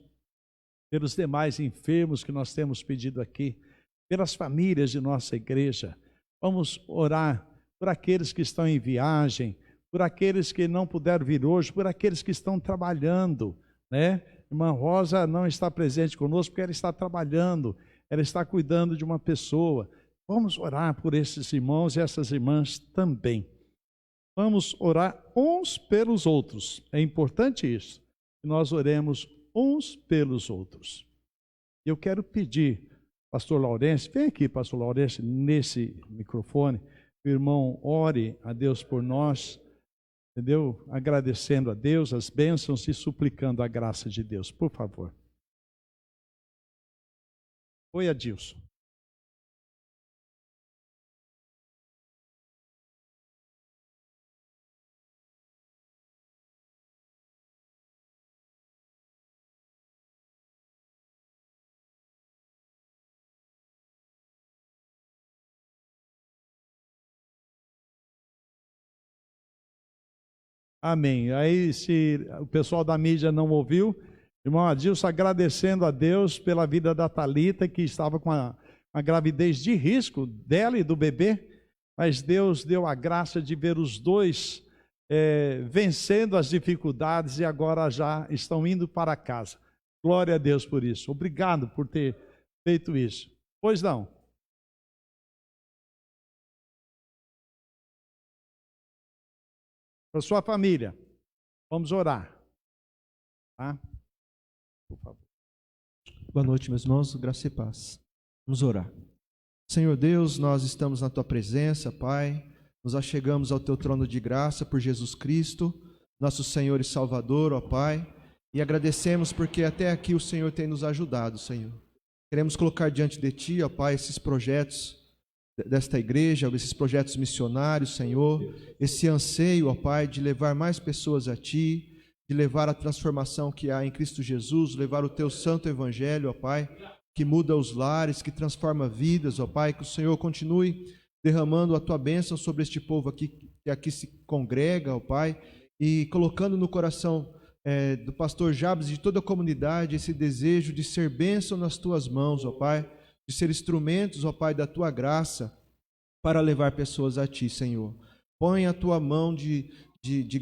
pelos demais enfermos que nós temos pedido aqui, pelas famílias de nossa igreja. Vamos orar por aqueles que estão em viagem, por aqueles que não puderam vir hoje, por aqueles que estão trabalhando, né? Irmã Rosa não está presente conosco porque ela está trabalhando, ela está cuidando de uma pessoa. Vamos orar por esses irmãos e essas irmãs também. Vamos orar uns pelos outros. É importante isso, que nós oremos uns pelos outros. Eu quero pedir, pastor Laurence, vem aqui, pastor Laurence, nesse microfone, o irmão ore a Deus por nós, entendeu? Agradecendo a Deus as bênçãos e suplicando a graça de Deus, por favor. Oi, Adilson. Amém. Aí, se o pessoal da mídia não ouviu, irmão Adilson agradecendo a Deus pela vida da Thalita, que estava com a gravidez de risco dela e do bebê, mas Deus deu a graça de ver os dois vencendo as dificuldades e agora já estão indo para casa. Glória a Deus por isso. Obrigado por ter feito isso. Pois não. Para sua família, vamos orar. Tá? Por favor. Boa noite, meus irmãos, graça e paz. Vamos orar. Senhor Deus, nós estamos na Tua presença, Pai. Nos achegamos ao Teu trono de graça por Jesus Cristo, nosso Senhor e Salvador, ó Pai. E agradecemos porque até aqui o Senhor tem nos ajudado, Senhor. Queremos colocar diante de Ti, ó Pai, esses projetos desta igreja, esses projetos missionários, Senhor, esse anseio, ó Pai, de levar mais pessoas a Ti, de levar a transformação que há em Cristo Jesus, levar o Teu santo evangelho, ó Pai, que muda os lares, que transforma vidas, ó Pai, que o Senhor continue derramando a Tua bênção sobre este povo aqui, que aqui se congrega, ó Pai, e colocando no coração do pastor Jabes e de toda a comunidade esse desejo de ser bênção nas Tuas mãos, ó Pai, de ser instrumentos, ó Pai, da Tua graça para levar pessoas a Ti, Senhor. Põe a Tua mão de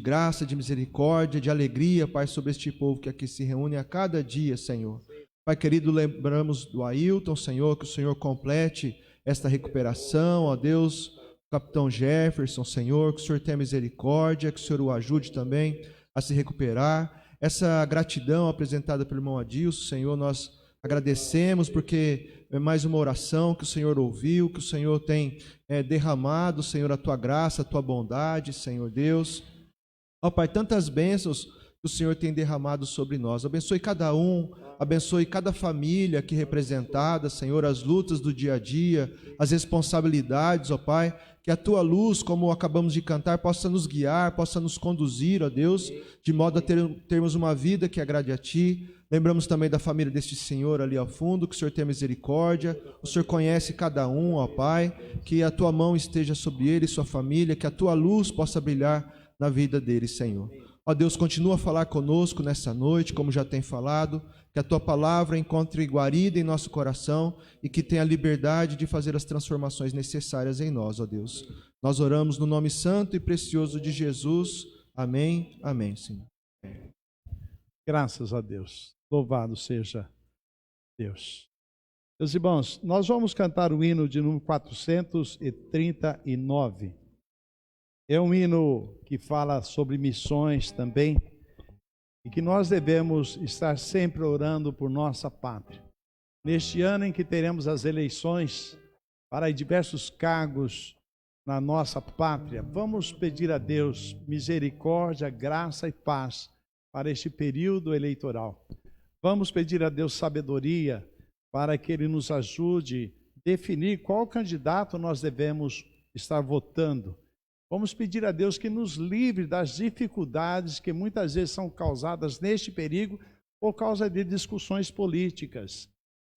graça, de misericórdia, de alegria, Pai, sobre este povo que aqui se reúne a cada dia, Senhor. Pai querido, lembramos do Ailton, Senhor, que o Senhor complete esta recuperação, ó Deus, capitão Jefferson, Senhor, que o Senhor tenha misericórdia, que o Senhor o ajude também a se recuperar. Essa gratidão apresentada pelo irmão Adilson, Senhor, nós agradecemos porque é mais uma oração que o Senhor ouviu, que o Senhor tem derramado, Senhor, a Tua graça, a Tua bondade, Senhor Deus. Ó Pai, tantas bênçãos que o Senhor tem derramado sobre nós. Abençoe cada um, abençoe cada família aqui representada, Senhor, as lutas do dia a dia, as responsabilidades, ó Pai, que a Tua luz, como acabamos de cantar, possa nos guiar, possa nos conduzir, ó Deus, de modo a termos uma vida que agrade a Ti. Lembramos também da família deste Senhor ali ao fundo, que o Senhor tenha misericórdia, o Senhor conhece cada um, ó Pai, que a Tua mão esteja sobre ele e sua família, que a Tua luz possa brilhar na vida dele, Senhor. Ó Deus, continua a falar conosco nessa noite, como já tem falado, que a Tua palavra encontre guarida em nosso coração e que tenha liberdade de fazer as transformações necessárias em nós, ó Deus. Nós oramos no nome santo e precioso de Jesus. Amém, amém, Senhor. Graças a Deus. Louvado seja Deus. Meus irmãos, nós vamos cantar o hino de número 439. É um hino que fala sobre missões também e que nós devemos estar sempre orando por nossa pátria. Neste ano em que teremos as eleições para diversos cargos na nossa pátria, vamos pedir a Deus misericórdia, graça e paz para este período eleitoral. Vamos pedir a Deus sabedoria para que Ele nos ajude a definir qual candidato nós devemos estar votando. Vamos pedir a Deus que nos livre das dificuldades que muitas vezes são causadas neste período por causa de discussões políticas.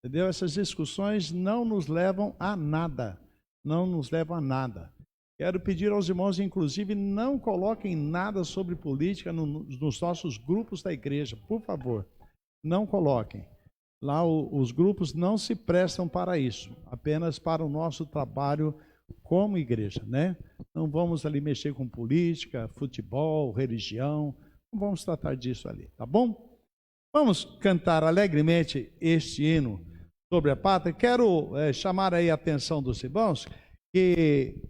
Entendeu? Essas discussões não nos levam a nada. Não nos levam a nada. Quero pedir aos irmãos, inclusive, não coloquem nada sobre política nos nossos grupos da igreja, por favor. Não coloquem. Lá os grupos não se prestam para isso, apenas para o nosso trabalho como igreja, né? Não vamos ali mexer com política, futebol, religião, não vamos tratar disso ali, tá bom? Vamos cantar alegremente este hino sobre a pátria. Quero chamar aí a atenção dos irmãos que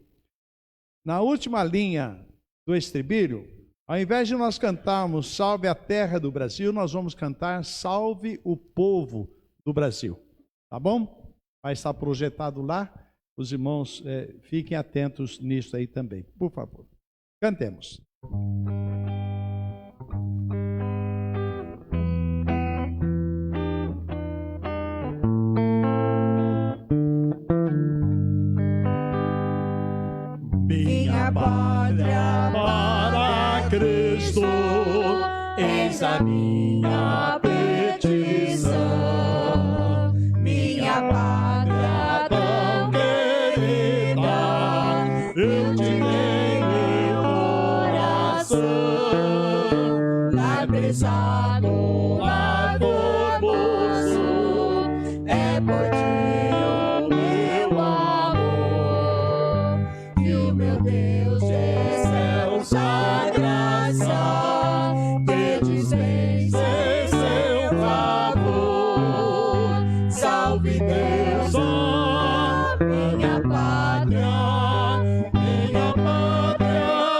na última linha do estribilho, ao invés de nós cantarmos Salve a Terra do Brasil, nós vamos cantar Salve o Povo do Brasil, tá bom? Vai estar projetado lá. Os irmãos fiquem atentos nisso aí também, por favor. Cantemos. Minha pátria para Cristo, eis a minha petição. Minha pátria tão querida, eu te dei meu coração. Lá pesado, lá formoso, é por ti o meu amor. E o meu Deus de excelsa graça te dispensa em seu favor. Salve Deus, ó minha pátria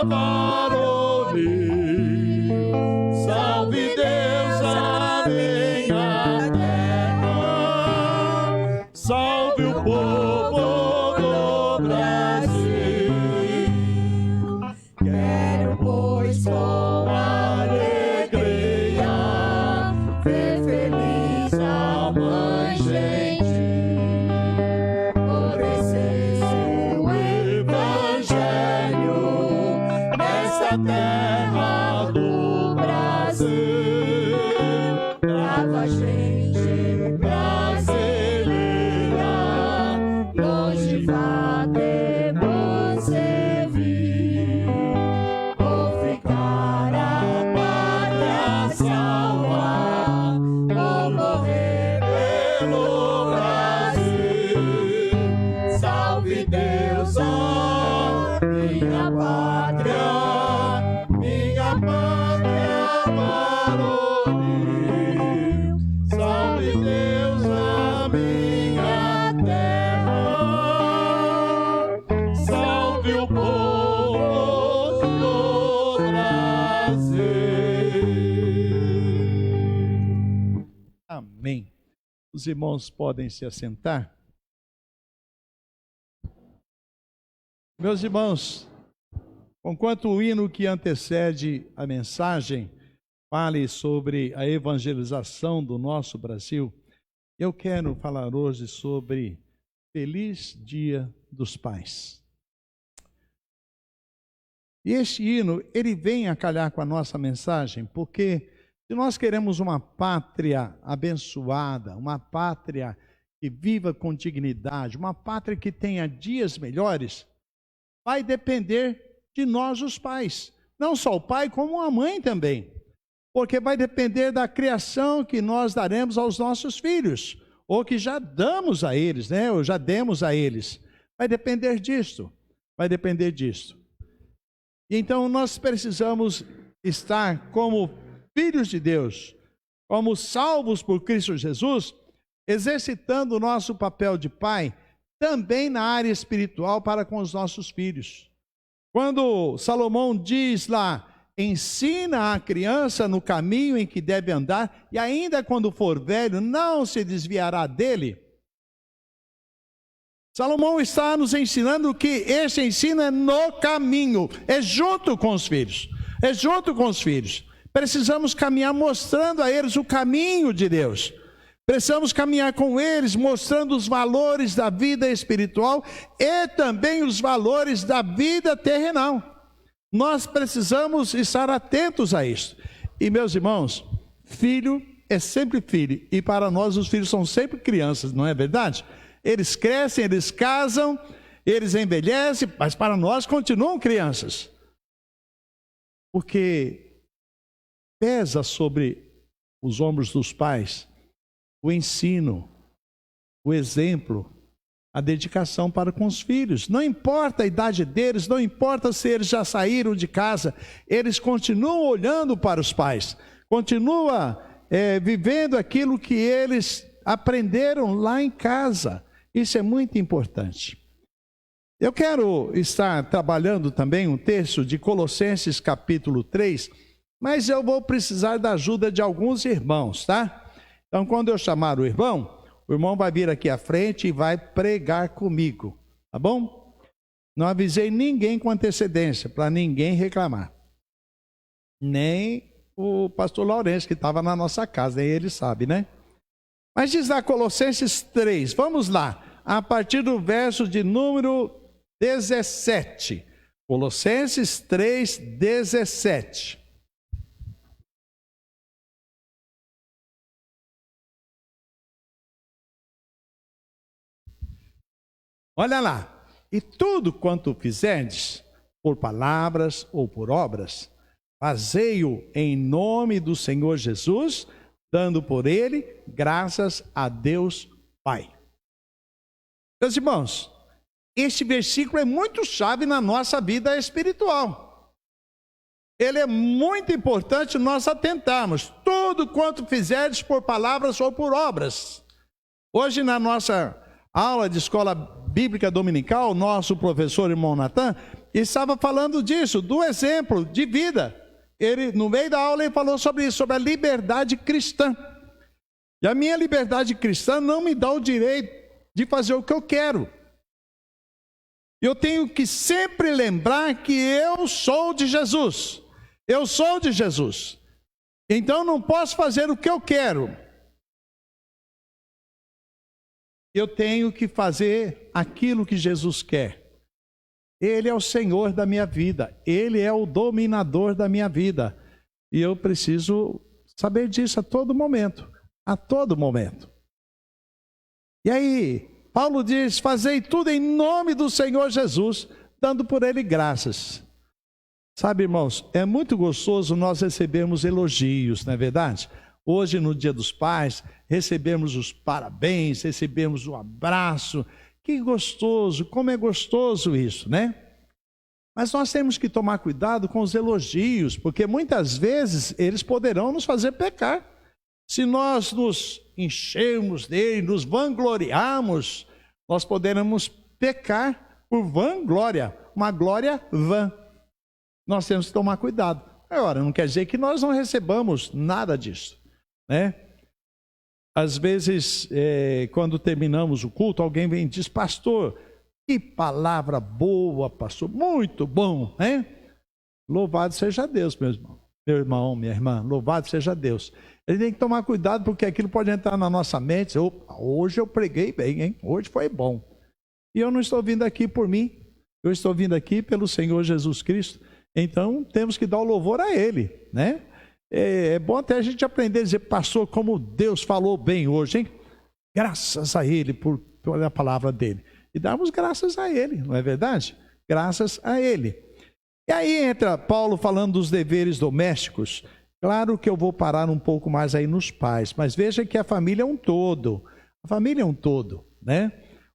varonil. Salve Deus, a minha terra. Salve o povo do Brasil. Quero, pois, com alegria ver feliz a mãe gentil. nessa terra do Brasil, brava gente brasileira, longe vá de bom servir, ou ficar a pátria salva, ou morrer pelo Brasil. Salve Deus, ó minha pátria varonil. Salve Deus, a minha terra. Salve o povo do Brasil. Amém. Os irmãos podem se assentar. Meus irmãos, conquanto o hino que antecede a mensagem fale sobre a evangelização do nosso Brasil, eu quero falar hoje sobre Feliz Dia dos Pais. E este hino, ele vem a calhar com a nossa mensagem, porque se nós queremos uma pátria abençoada, uma pátria que viva com dignidade, uma pátria que tenha dias melhores, vai depender de nós, os pais. Não só o pai, como a mãe também. Porque vai depender da criação que nós daremos aos nossos filhos, ou que já damos a eles, né? Ou já demos a eles. Vai depender disto. Vai depender disto. E então nós precisamos estar como filhos de Deus, como salvos por Cristo Jesus, exercitando o nosso papel de pai, também na área espiritual para com os nossos filhos. Quando Salomão diz lá, ensina a criança no caminho em que deve andar, e ainda quando for velho, não se desviará dele. Salomão está nos ensinando que esse ensino é no caminho, é junto com os filhos, é junto com os filhos. Precisamos caminhar mostrando a eles o caminho de Deus. Precisamos caminhar com eles, mostrando os valores da vida espiritual e também os valores da vida terrenal. Nós precisamos estar atentos a isso. E, meus irmãos, filho é sempre filho. E para nós os filhos são sempre crianças, não é verdade? Eles crescem, eles casam, eles envelhecem, mas para nós continuam crianças. Porque pesa sobre os ombros dos pais o ensino, o exemplo, a dedicação para com os filhos. Não importa a idade deles, não importa se eles já saíram de casa, eles continuam olhando para os pais, continuam vivendo aquilo que eles aprenderam lá em casa. Isso é muito importante. Eu quero estar trabalhando também um texto de Colossenses capítulo 3, mas eu vou precisar da ajuda de alguns irmãos, tá? Então, quando eu chamar o irmão vai vir aqui à frente e vai pregar comigo, tá bom? Não avisei ninguém com antecedência, para ninguém reclamar. Nem o pastor Lourenço, que estava na nossa casa, nem ele sabe, né? Mas diz lá Colossenses 3, vamos lá, a partir do verso de número 17. Colossenses 3, 17. Olha lá, e tudo quanto fizerdes, por palavras ou por obras, fazei-o em nome do Senhor Jesus, dando por ele graças a Deus Pai. Meus irmãos, este versículo é muito chave na nossa vida espiritual. Ele é muito importante nós atentarmos. Tudo quanto fizerdes por palavras ou por obras. Hoje na nossa aula de escola bíblica dominical, nosso professor irmão Natan estava falando disso, do exemplo de vida. Ele, no meio da aula, ele falou sobre isso, sobre a liberdade cristã. E a minha liberdade cristã não me dá o direito de fazer o que eu quero. Eu tenho que sempre lembrar que eu sou de Jesus. Eu sou de Jesus. Então não posso fazer o que eu quero. Eu tenho que fazer aquilo que Jesus quer. Ele é o Senhor da minha vida, Ele é o dominador da minha vida. E eu preciso saber disso a todo momento, a todo momento. E aí, Paulo diz, fazei tudo em nome do Senhor Jesus, dando por Ele graças. Sabe, irmãos, é muito gostoso nós recebermos elogios, não é verdade? Hoje, no Dia dos Pais, recebemos os parabéns, recebemos o abraço. Que gostoso, como é gostoso isso, né? Mas nós temos que tomar cuidado com os elogios, porque muitas vezes eles poderão nos fazer pecar. Se nós nos enchermos dele, nos vangloriarmos, nós poderemos pecar por vanglória, uma glória vã. Nós temos que tomar cuidado. Agora, não quer dizer que nós não recebamos nada disso, né? Às vezes, quando terminamos o culto, alguém vem e diz, pastor, que palavra boa, pastor, muito bom, né? Louvado seja Deus, meu irmão, minha irmã, louvado seja Deus. Ele tem que tomar cuidado, porque aquilo pode entrar na nossa mente, hoje eu preguei bem, hein? Hoje foi bom. E eu não estou vindo aqui por mim, eu estou vindo aqui pelo Senhor Jesus Cristo, então temos que dar o louvor a Ele, né? É bom até a gente aprender a dizer, pastor, como Deus falou bem hoje, hein? Graças a Ele por a palavra dEle. E darmos graças a Ele, não é verdade? Graças a Ele. E aí entra Paulo falando dos deveres domésticos. Claro que eu vou parar um pouco mais aí nos pais, mas veja que a família é um todo. A família é um todo, né?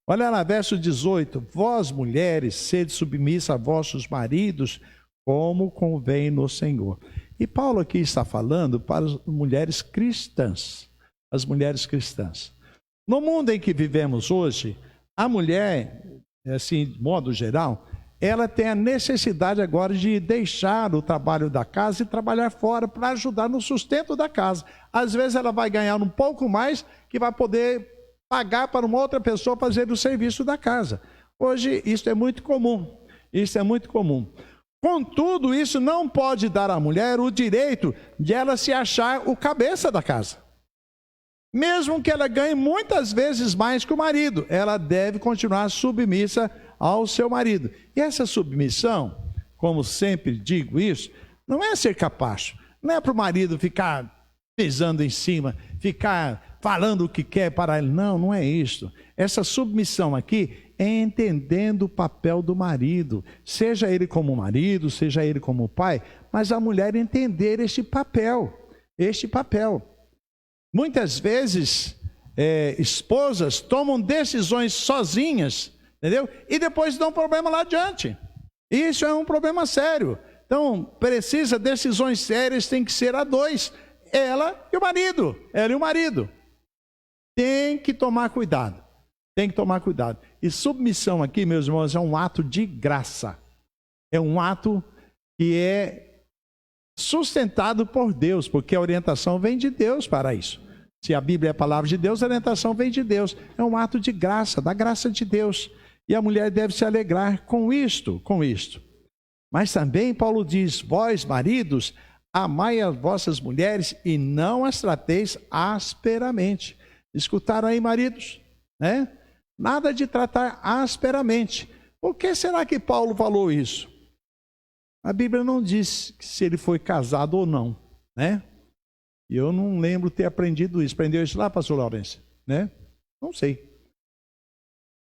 Olha lá, verso 18. Vós, mulheres, sede submissa a vossos maridos, como convém no Senhor. E Paulo aqui está falando para as mulheres cristãs. As mulheres cristãs. No mundo em que vivemos hoje, a mulher, assim, de modo geral, ela tem a necessidade agora de deixar o trabalho da casa e trabalhar fora para ajudar no sustento da casa. Às vezes ela vai ganhar um pouco mais que vai poder pagar para uma outra pessoa fazer o serviço da casa. Hoje isso é muito comum. Isso é muito comum. Contudo, isso não pode dar à mulher o direito de ela se achar o cabeça da casa. Mesmo que ela ganhe muitas vezes mais que o marido, ela deve continuar submissa ao seu marido. E essa submissão, como sempre digo isso, não é ser capacho, não é para o marido ficar pisando em cima, ficar falando o que quer para ele. Não, não é isso. Essa submissão aqui é entendendo o papel do marido, seja ele como marido, seja ele como pai, mas a mulher entender este papel. Muitas vezes, esposas tomam decisões sozinhas, entendeu? E depois dão problema lá adiante. Isso é um problema sério. Então, precisa decisões sérias, tem que ser a dois. Ela e o marido. Tem que tomar cuidado. E submissão aqui, meus irmãos, é um ato de graça. É um ato que é sustentado por Deus, porque a orientação vem de Deus para isso. Se a Bíblia é a palavra de Deus, a orientação vem de Deus. É um ato de graça, da graça de Deus. E a mulher deve se alegrar com isto. Mas também Paulo diz, vós, maridos, amai as vossas mulheres e não as trateis asperamente. Escutaram aí, maridos? Né? Nada de tratar asperamente. Por que será que Paulo falou isso? A Bíblia não diz se ele foi casado ou não, né? E eu não lembro ter aprendido isso. Aprendeu isso lá, pastor Laurence? Né? Não sei.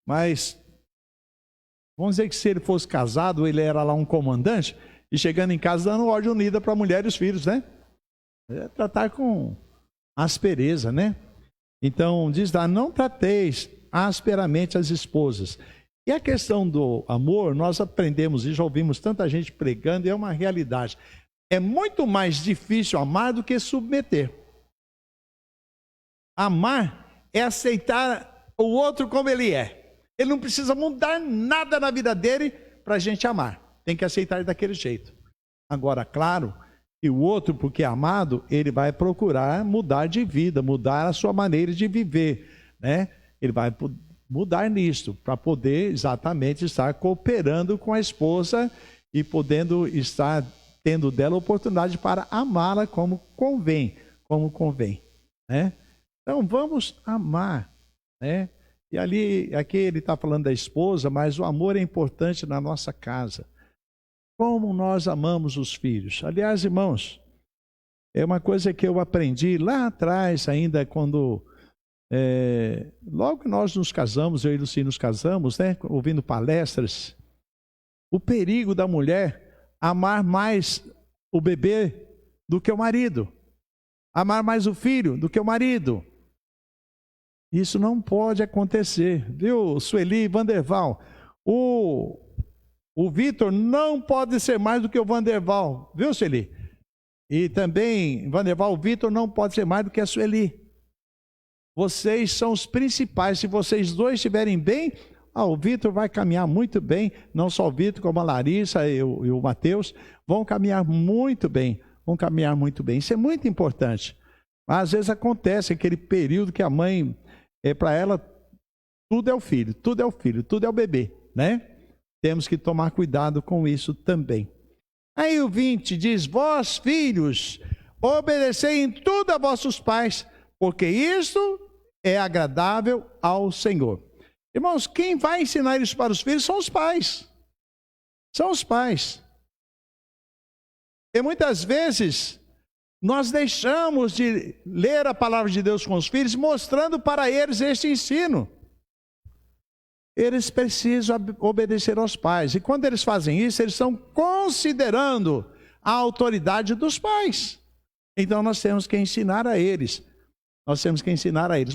Mas, vamos dizer que se ele fosse casado, ele era lá um comandante, e chegando em casa dando ordem unida para a mulher e os filhos, né? É tratar com aspereza, né? Então, diz lá, não trateis asperamente as esposas. E a questão do amor, nós aprendemos e já ouvimos tanta gente pregando, e é uma realidade. É muito mais difícil amar do que submeter. Amar é aceitar o outro como ele é. Ele não precisa mudar nada na vida dele para a gente amar. Tem que aceitar ele daquele jeito. Agora, claro, que o outro, porque é amado, ele vai procurar mudar de vida, mudar a sua maneira de viver, né? Ele vai mudar nisto, para poder exatamente estar cooperando com a esposa e podendo estar tendo dela a oportunidade para amá-la como convém, né? Então vamos amar, né? E aqui ele está falando da esposa, mas o amor é importante na nossa casa. Como nós amamos os filhos. Aliás, irmãos, é uma coisa que eu aprendi lá atrás, ainda quando... logo que nós nos casamos, eu e Luci nos casamos, né, ouvindo palestras, o perigo da mulher amar mais o bebê do que o marido, amar mais o filho do que o marido. Isso não pode acontecer, viu, Sueli e Vanderval? O Vitor não pode ser mais do que o Vanderval, viu, Sueli? E também, Vanderval, o Vitor não pode ser mais do que a Sueli. Vocês são os principais. Se vocês dois estiverem bem, o Vitor vai caminhar muito bem. Não só o Vitor, como a Larissa e o Mateus vão caminhar muito bem. Vão caminhar muito bem. Isso é muito importante. Às vezes acontece aquele período que a mãe, para ela, tudo é o filho, tudo é o bebê, né? Temos que tomar cuidado com isso também. Aí o 20 diz: vós, filhos, obedecei em tudo a vossos pais, porque isso é agradável ao Senhor. Irmãos, quem vai ensinar isso para os filhos são os pais. São os pais. E muitas vezes nós deixamos de ler a palavra de Deus com os filhos, mostrando para eles este ensino. Eles precisam obedecer aos pais. E quando eles fazem isso, eles estão considerando a autoridade dos pais. Então nós temos que ensinar a eles.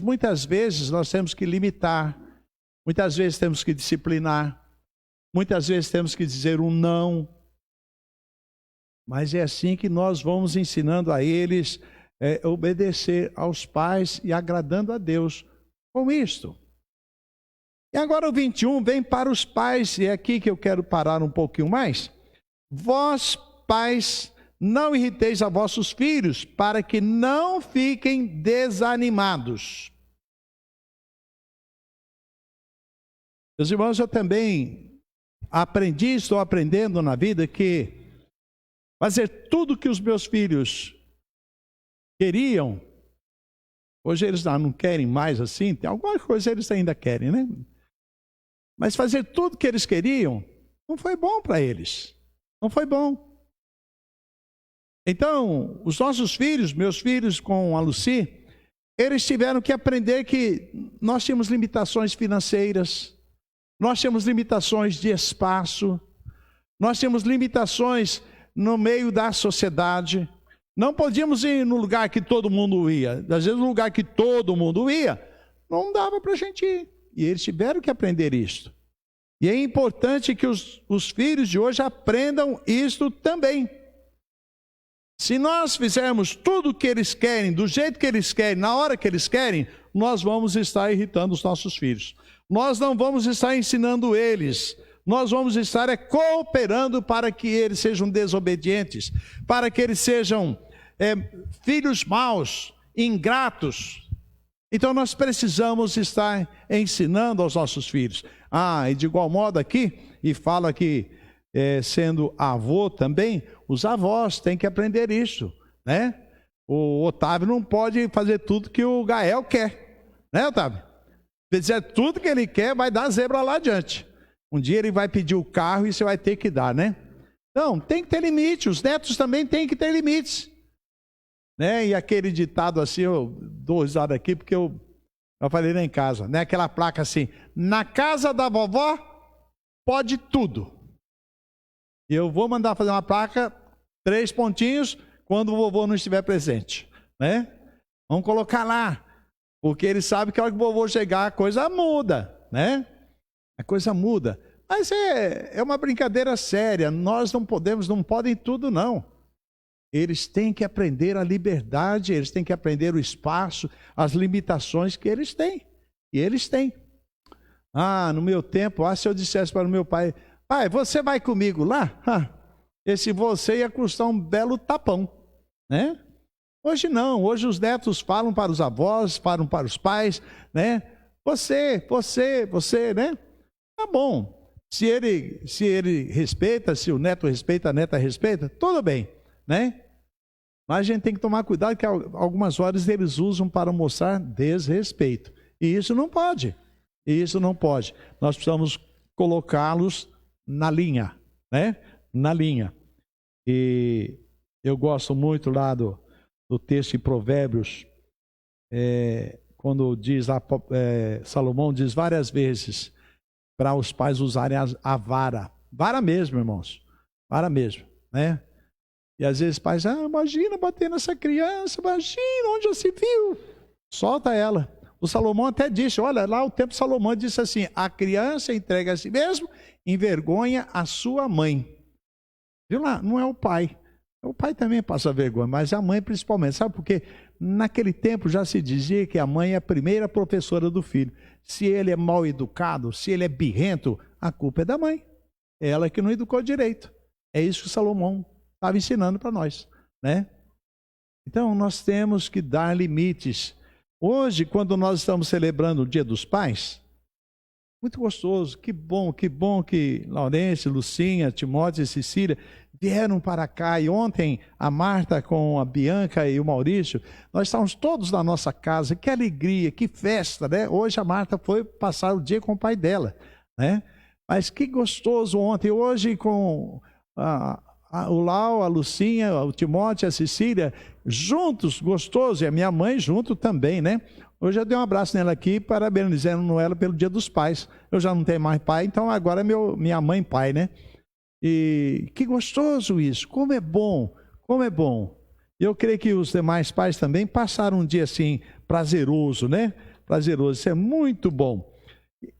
Muitas vezes nós temos que limitar, muitas vezes temos que disciplinar, muitas vezes temos que dizer um não. Mas é assim que nós vamos ensinando a eles obedecer aos pais e agradando a Deus com isto. E agora o 21 vem para os pais, e é aqui que eu quero parar um pouquinho mais. Vós, pais, não irriteis a vossos filhos, para que não fiquem desanimados. Meus irmãos, eu também estou aprendendo na vida que fazer tudo que os meus filhos queriam, hoje eles não querem mais assim, tem alguma coisa eles ainda querem, né? Mas fazer tudo que eles queriam não foi bom para eles, não foi bom. Então, os nossos filhos, meus filhos com a Luci, eles tiveram que aprender que nós tínhamos limitações financeiras, nós tínhamos limitações de espaço, nós tínhamos limitações no meio da sociedade. Não podíamos ir no lugar que todo mundo ia. Às vezes, no lugar que todo mundo ia, não dava para a gente ir. E eles tiveram que aprender isto. E é importante que os filhos de hoje aprendam isto também. Se nós fizermos tudo o que eles querem, do jeito que eles querem, na hora que eles querem, nós vamos estar irritando os nossos filhos. Nós não vamos estar ensinando eles. Nós vamos estar cooperando para que eles sejam desobedientes, para que eles sejam filhos maus, ingratos. Então nós precisamos estar ensinando aos nossos filhos. E de igual modo aqui, e fala aqui, sendo avô também, os avós têm que aprender isso, né? O Otávio não pode fazer tudo que o Gael quer, né, Otávio? Se fizer tudo que ele quer, vai dar zebra lá adiante. Um dia ele vai pedir o carro e você vai ter que dar, né? Não, tem que ter limite, os netos também têm que ter limites. Né? E aquele ditado assim, eu dou risada aqui porque eu falei lá em casa, né? Aquela placa assim: na casa da vovó pode tudo. E eu vou mandar fazer uma placa, 3 pontinhos, quando o vovô não estiver presente, né? Vamos colocar lá, porque ele sabe que a hora que o vovô chegar a coisa muda, né? A coisa muda. Mas é uma brincadeira séria. Nós não podem tudo não. Eles têm que aprender a liberdade, eles têm que aprender o espaço, as limitações que eles têm. E eles têm. No meu tempo, se eu dissesse para o meu pai: pai, você vai comigo lá? Esse você ia custar um belo tapão, né? Hoje não, hoje os netos falam para os avós, falam para os pais, né? Você, né? Tá bom. Se ele respeita, se o neto respeita, a neta respeita, tudo bem, né? Mas a gente tem que tomar cuidado que algumas horas eles usam para mostrar desrespeito. E isso não pode. E isso não pode. Nós precisamos colocá-los na linha, né? Na linha. E eu gosto muito lá do texto de Provérbios, quando diz lá, Salomão diz várias vezes para os pais usarem a vara. Vara mesmo, irmãos. Vara mesmo, né? E às vezes pais, imagina bater nessa criança, imagina onde já se viu. Solta ela. O Salomão até disse, olha, lá o tempo de Salomão disse assim, a criança entrega a si mesmo, envergonha a sua mãe. Viu lá? Não é o pai. O pai também passa vergonha, mas a mãe principalmente. Sabe por quê? Naquele tempo já se dizia que a mãe é a primeira professora do filho. Se ele é mal educado, se ele é birrento, a culpa é da mãe. É ela que não educou direito. É isso que Salomão estava ensinando para nós, né? Então nós temos que dar limites. Hoje, quando nós estamos celebrando o Dia dos Pais, muito gostoso, que bom que Laurence, Lucinha, Timóteo e Cecília vieram para cá. E ontem a Marta com a Bianca e o Maurício, nós estávamos todos na nossa casa. Que alegria, que festa, né? Hoje a Marta foi passar o dia com o pai dela, né? Mas que gostoso ontem. Hoje com o Lau, a Lucinha, o Timóteo e a Cecília, juntos, gostoso. E a minha mãe junto também, né? Hoje eu dei um abraço nela aqui, parabenizando ela pelo Dia dos Pais. Eu já não tenho mais pai, então agora é minha mãe pai, né? E que gostoso isso, como é bom, como é bom. Eu creio que os demais pais também passaram um dia assim, prazeroso, né? Prazeroso, isso é muito bom.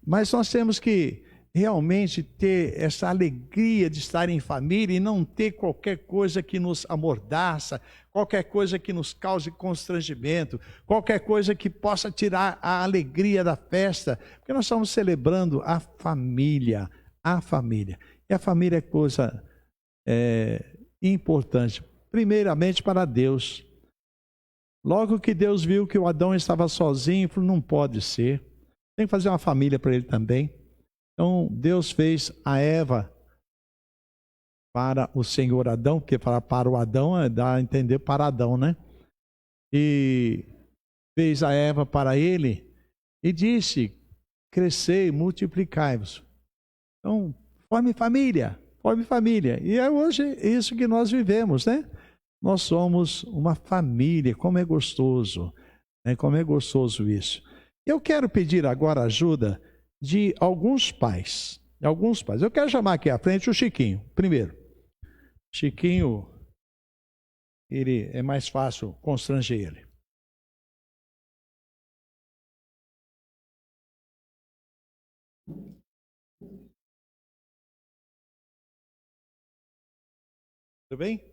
Mas nós temos que realmente ter essa alegria de estar em família e não ter qualquer coisa que nos amordaça, qualquer coisa que nos cause constrangimento, qualquer coisa que possa tirar a alegria da festa, porque nós estamos celebrando a família, E a família é coisa importante, primeiramente para Deus. Logo que Deus viu que o Adão estava sozinho, falou, não pode ser, tem que fazer uma família para ele também. Então, Deus fez a Eva para o Senhor Adão, porque falar para o Adão dá a entender para Adão, né? E fez a Eva para ele e disse, crescei, multiplicai-vos. Então, forme família. E é hoje isso que nós vivemos, né? Nós somos uma família, como é gostoso, né? Como é gostoso isso. Eu quero pedir agora ajuda de alguns pais. Eu quero chamar aqui à frente o Chiquinho, primeiro. Chiquinho, ele é mais fácil constranger ele. Tudo bem?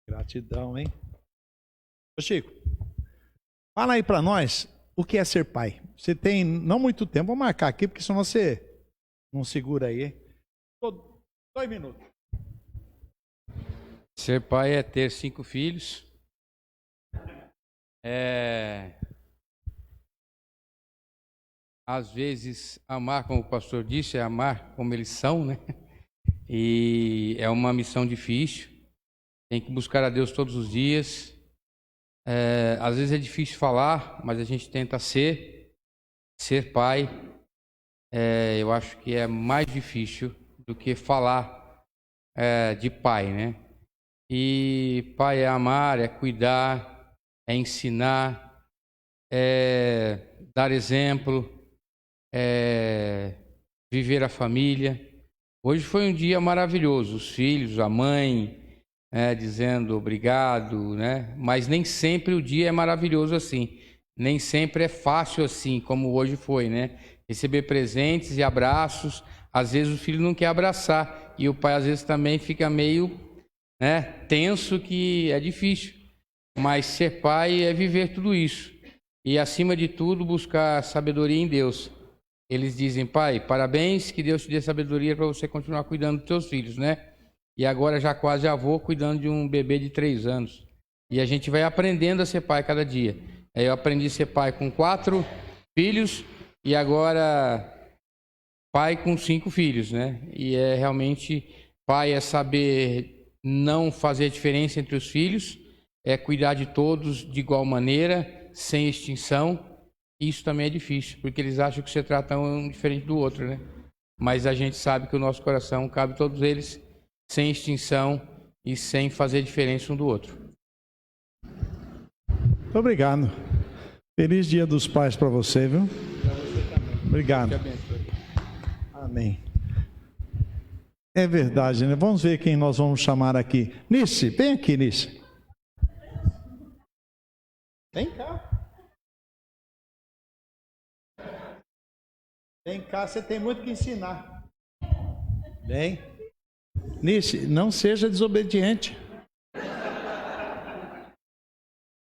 Gratidão, hein? Ô Chico, fala aí para nós o que é ser pai. Você tem não muito tempo, vou marcar aqui, porque senão você não segura aí, hein? 2 minutos. Ser pai é ter 5 filhos. Às vezes, amar, como o pastor disse, é amar como eles são, né? E é uma missão difícil. Tem que buscar a Deus todos os dias. Às vezes é difícil falar, mas a gente tenta ser pai. Eu acho que é mais difícil do que falar de pai, né? E pai é amar, é cuidar, é ensinar, é dar exemplo, é viver a família. Hoje foi um dia maravilhoso, os filhos, a mãe, dizendo obrigado, né? Mas nem sempre o dia é maravilhoso assim, nem sempre é fácil assim, como hoje foi, né? Receber presentes e abraços, às vezes o filho não quer abraçar, e o pai às vezes também fica meio, né, tenso, que é difícil, mas ser pai é viver tudo isso, e acima de tudo buscar sabedoria em Deus. Eles dizem, pai, parabéns, que Deus te dê sabedoria para você continuar cuidando dos seus filhos, né? E agora já quase avô, cuidando de um bebê de 3 anos. E a gente vai aprendendo a ser pai cada dia. Eu aprendi a ser pai com 4 filhos e agora pai com 5 filhos, né? E realmente, pai é saber não fazer diferença entre os filhos, é cuidar de todos de igual maneira, sem extinção. Isso também é difícil, porque eles acham que você trata um diferente do outro, né? Mas a gente sabe que o nosso coração cabe todos eles, sem extinção e sem fazer diferença um do outro. Muito obrigado. Feliz Dia dos Pais para você, viu? Para você também. Obrigado. Te abençoe. Amém. É verdade, né? Vamos ver quem nós vamos chamar aqui. Nice, vem aqui, Nice. Vem cá. Vem cá, você tem muito que ensinar. Vem. Nice, não seja desobediente.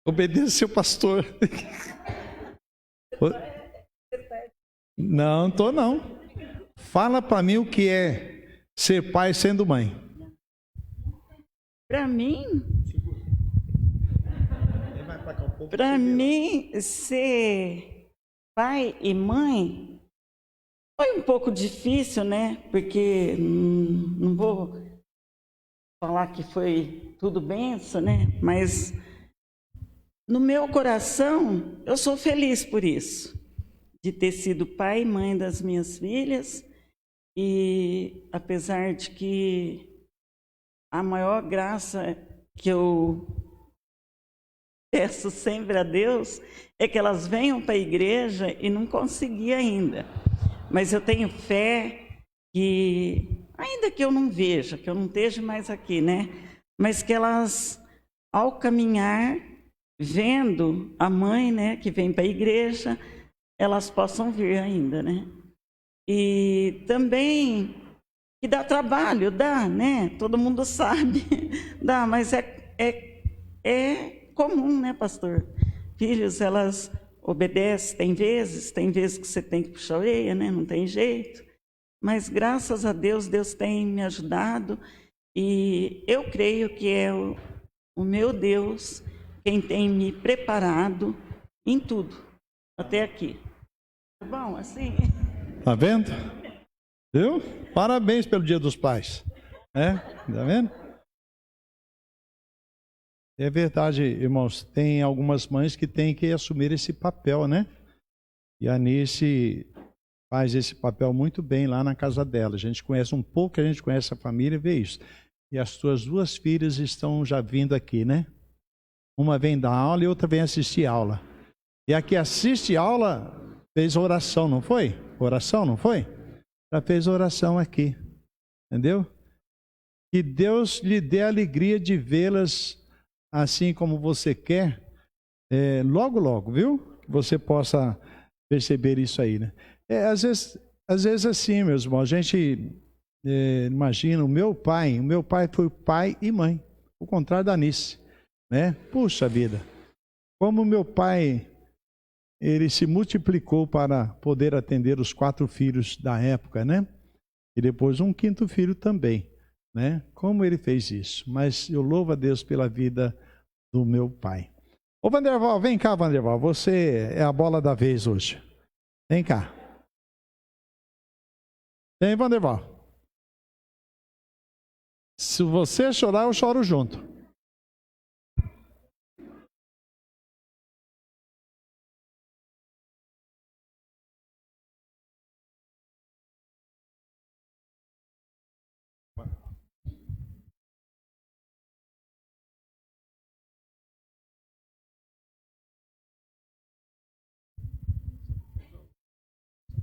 Obedeça seu pastor. Não, tô não. Fala para mim o que é ser pai sendo mãe. Para mim, ser pai e mãe foi um pouco difícil, né? Porque não vou falar que foi tudo benção, né? Mas no meu coração, eu sou feliz por isso, de ter sido pai e mãe das minhas filhas. E apesar de que a maior graça que eu peço sempre a Deus é que elas venham para a igreja e não consegui ainda. Mas eu tenho fé que, ainda que eu não veja, que eu não esteja mais aqui, né? Mas que elas, ao caminhar, vendo a mãe, né, que vem para a igreja, elas possam vir ainda, né? E também que dá trabalho, dá, né? Todo mundo sabe, dá, mas é comum, né, pastor? Filhos, elas obedecem, tem vezes que você tem que puxar a orelha, né? Não tem jeito. Mas graças a Deus, Deus tem me ajudado e eu creio que é o meu Deus quem tem me preparado em tudo, até aqui. Tá bom, assim? Tá vendo? Viu? Parabéns pelo Dia dos Pais. Tá vendo? É verdade, irmãos. Tem algumas mães que têm que assumir esse papel, né? E a Nice faz esse papel muito bem lá na casa dela. A gente conhece um pouco, a gente conhece a família e vê isso. E as tuas duas filhas estão já vindo aqui, né? Uma vem dar aula e outra vem assistir aula. E a que assiste aula fez oração, não foi? Oração, não foi? Já fez oração aqui. Entendeu? Que Deus lhe dê a alegria de vê-las assim como você quer, logo, logo, viu? Que você possa perceber isso aí, né? Às vezes assim, meus irmãos, a gente imagina, o meu pai foi pai e mãe, o contrário da Nice, né? Puxa vida, como meu pai, ele se multiplicou para poder atender os 4 filhos da época, né? E depois um 5º filho também, né? Como ele fez isso? Mas eu louvo a Deus pela vida do meu pai. Ô Vanderval, vem cá, Vanderval, você é a bola da vez hoje. Vem cá. Vem, Vanderval. Se você chorar, eu choro junto.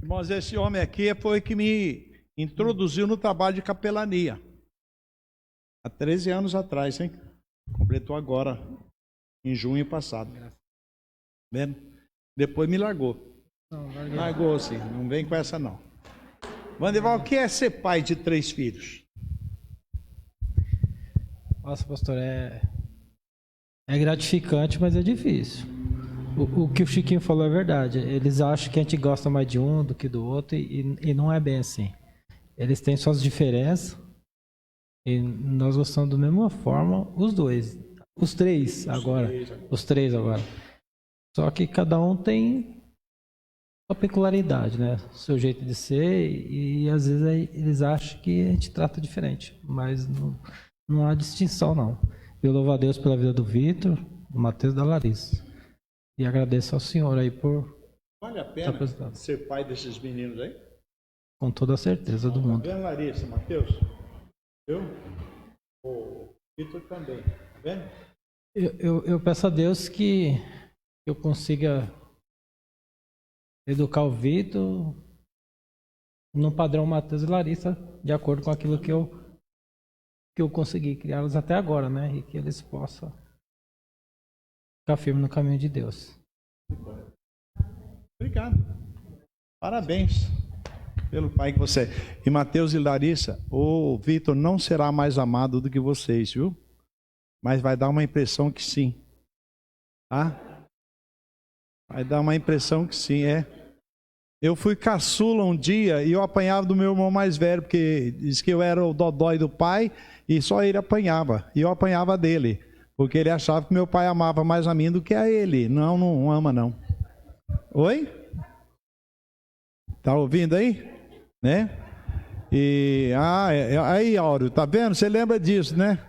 Irmãos, esse homem aqui foi que me introduziu no trabalho de capelania. Há 13 anos atrás, hein? Completou agora, em junho passado. Vendo? Depois me largou. Largou, sim. Não vem com essa, não. Vanderval, o que é ser pai de 3 filhos? Nossa, pastor, é gratificante, mas é difícil. O que o Chiquinho falou é verdade. Eles acham que a gente gosta mais de um do que do outro e não é bem assim. Eles têm suas diferenças e nós gostamos da mesma forma, os dois. Os três agora. Só que cada um tem sua peculiaridade, né? Seu jeito de ser e às vezes eles acham que a gente trata diferente. Mas não há distinção, não. Eu louvo a Deus pela vida do Vitor, do Matheus e da Larissa. E agradeço ao Senhor aí por Vale a Tá pena aposentado. ser pai desses meninos aí? Com toda a certeza do mundo. Tá vendo, Larissa, Mateus? Eu? O Vitor também. Tá vendo? Eu peço a Deus que eu consiga educar o Vitor no padrão Matheus e Larissa, de acordo com aquilo que eu consegui criá-los até agora, né? E que eles possam ficar firmes no caminho de Deus. Obrigado. Parabéns pelo pai que você é. E Mateus e Larissa, o Vitor não será mais amado do que vocês, viu? Mas vai dar uma impressão que sim. Tá? Vai dar uma impressão que sim, é. Eu fui caçula um dia e eu apanhava do meu irmão mais velho, porque diz que eu era o dodói do pai e só ele apanhava. E eu apanhava dele, porque ele achava que meu pai amava mais a mim do que a ele. Não, não ama não. Oi? Tá ouvindo aí? Né? E aí, Áureo, tá vendo? Você lembra disso, né?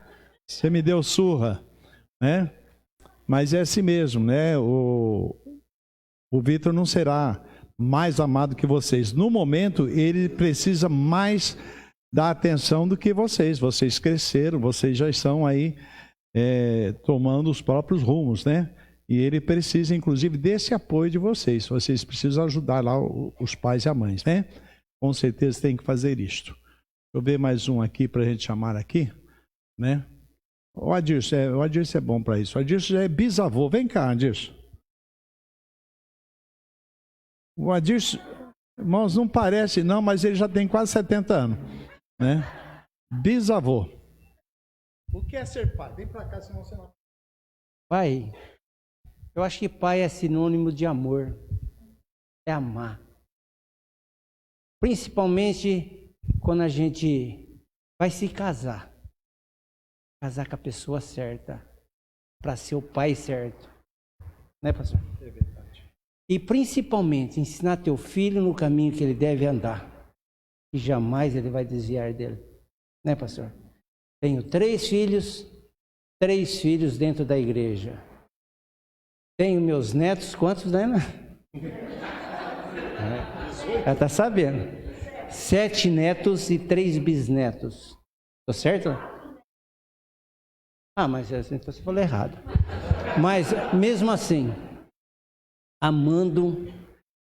Você me deu surra, né? Mas é assim mesmo, né? O Vitor não será mais amado que vocês. No momento, ele precisa mais da atenção do que vocês. Vocês cresceram, vocês já estão aí tomando os próprios rumos, né? E ele precisa, inclusive, desse apoio de vocês. Vocês precisam ajudar lá os pais e as mães, né? Com certeza tem que fazer isto. Deixa eu ver mais um aqui para a gente chamar aqui, né? O Adirson é bom para isso. O Adirson já é bisavô. Vem cá, Adirson. O Adirson, irmãos, não parece não, mas ele já tem quase 70 anos, né? Bisavô. O que é ser pai? Vem para cá, senão você não... Pai, eu acho que pai é sinônimo de amor, é amar. Principalmente quando a gente vai se casar. Casar com a pessoa certa, para ser o pai certo. Né, pastor? É verdade. E principalmente ensinar teu filho no caminho que ele deve andar. E jamais ele vai desviar dele. Né, pastor? Tenho 3 filhos dentro da igreja. Tenho meus netos, quantos, né? Ela está sabendo. 7 netos e 3 bisnetos. Tô certo? Ah, mas então você falou errado. Mas mesmo assim, amando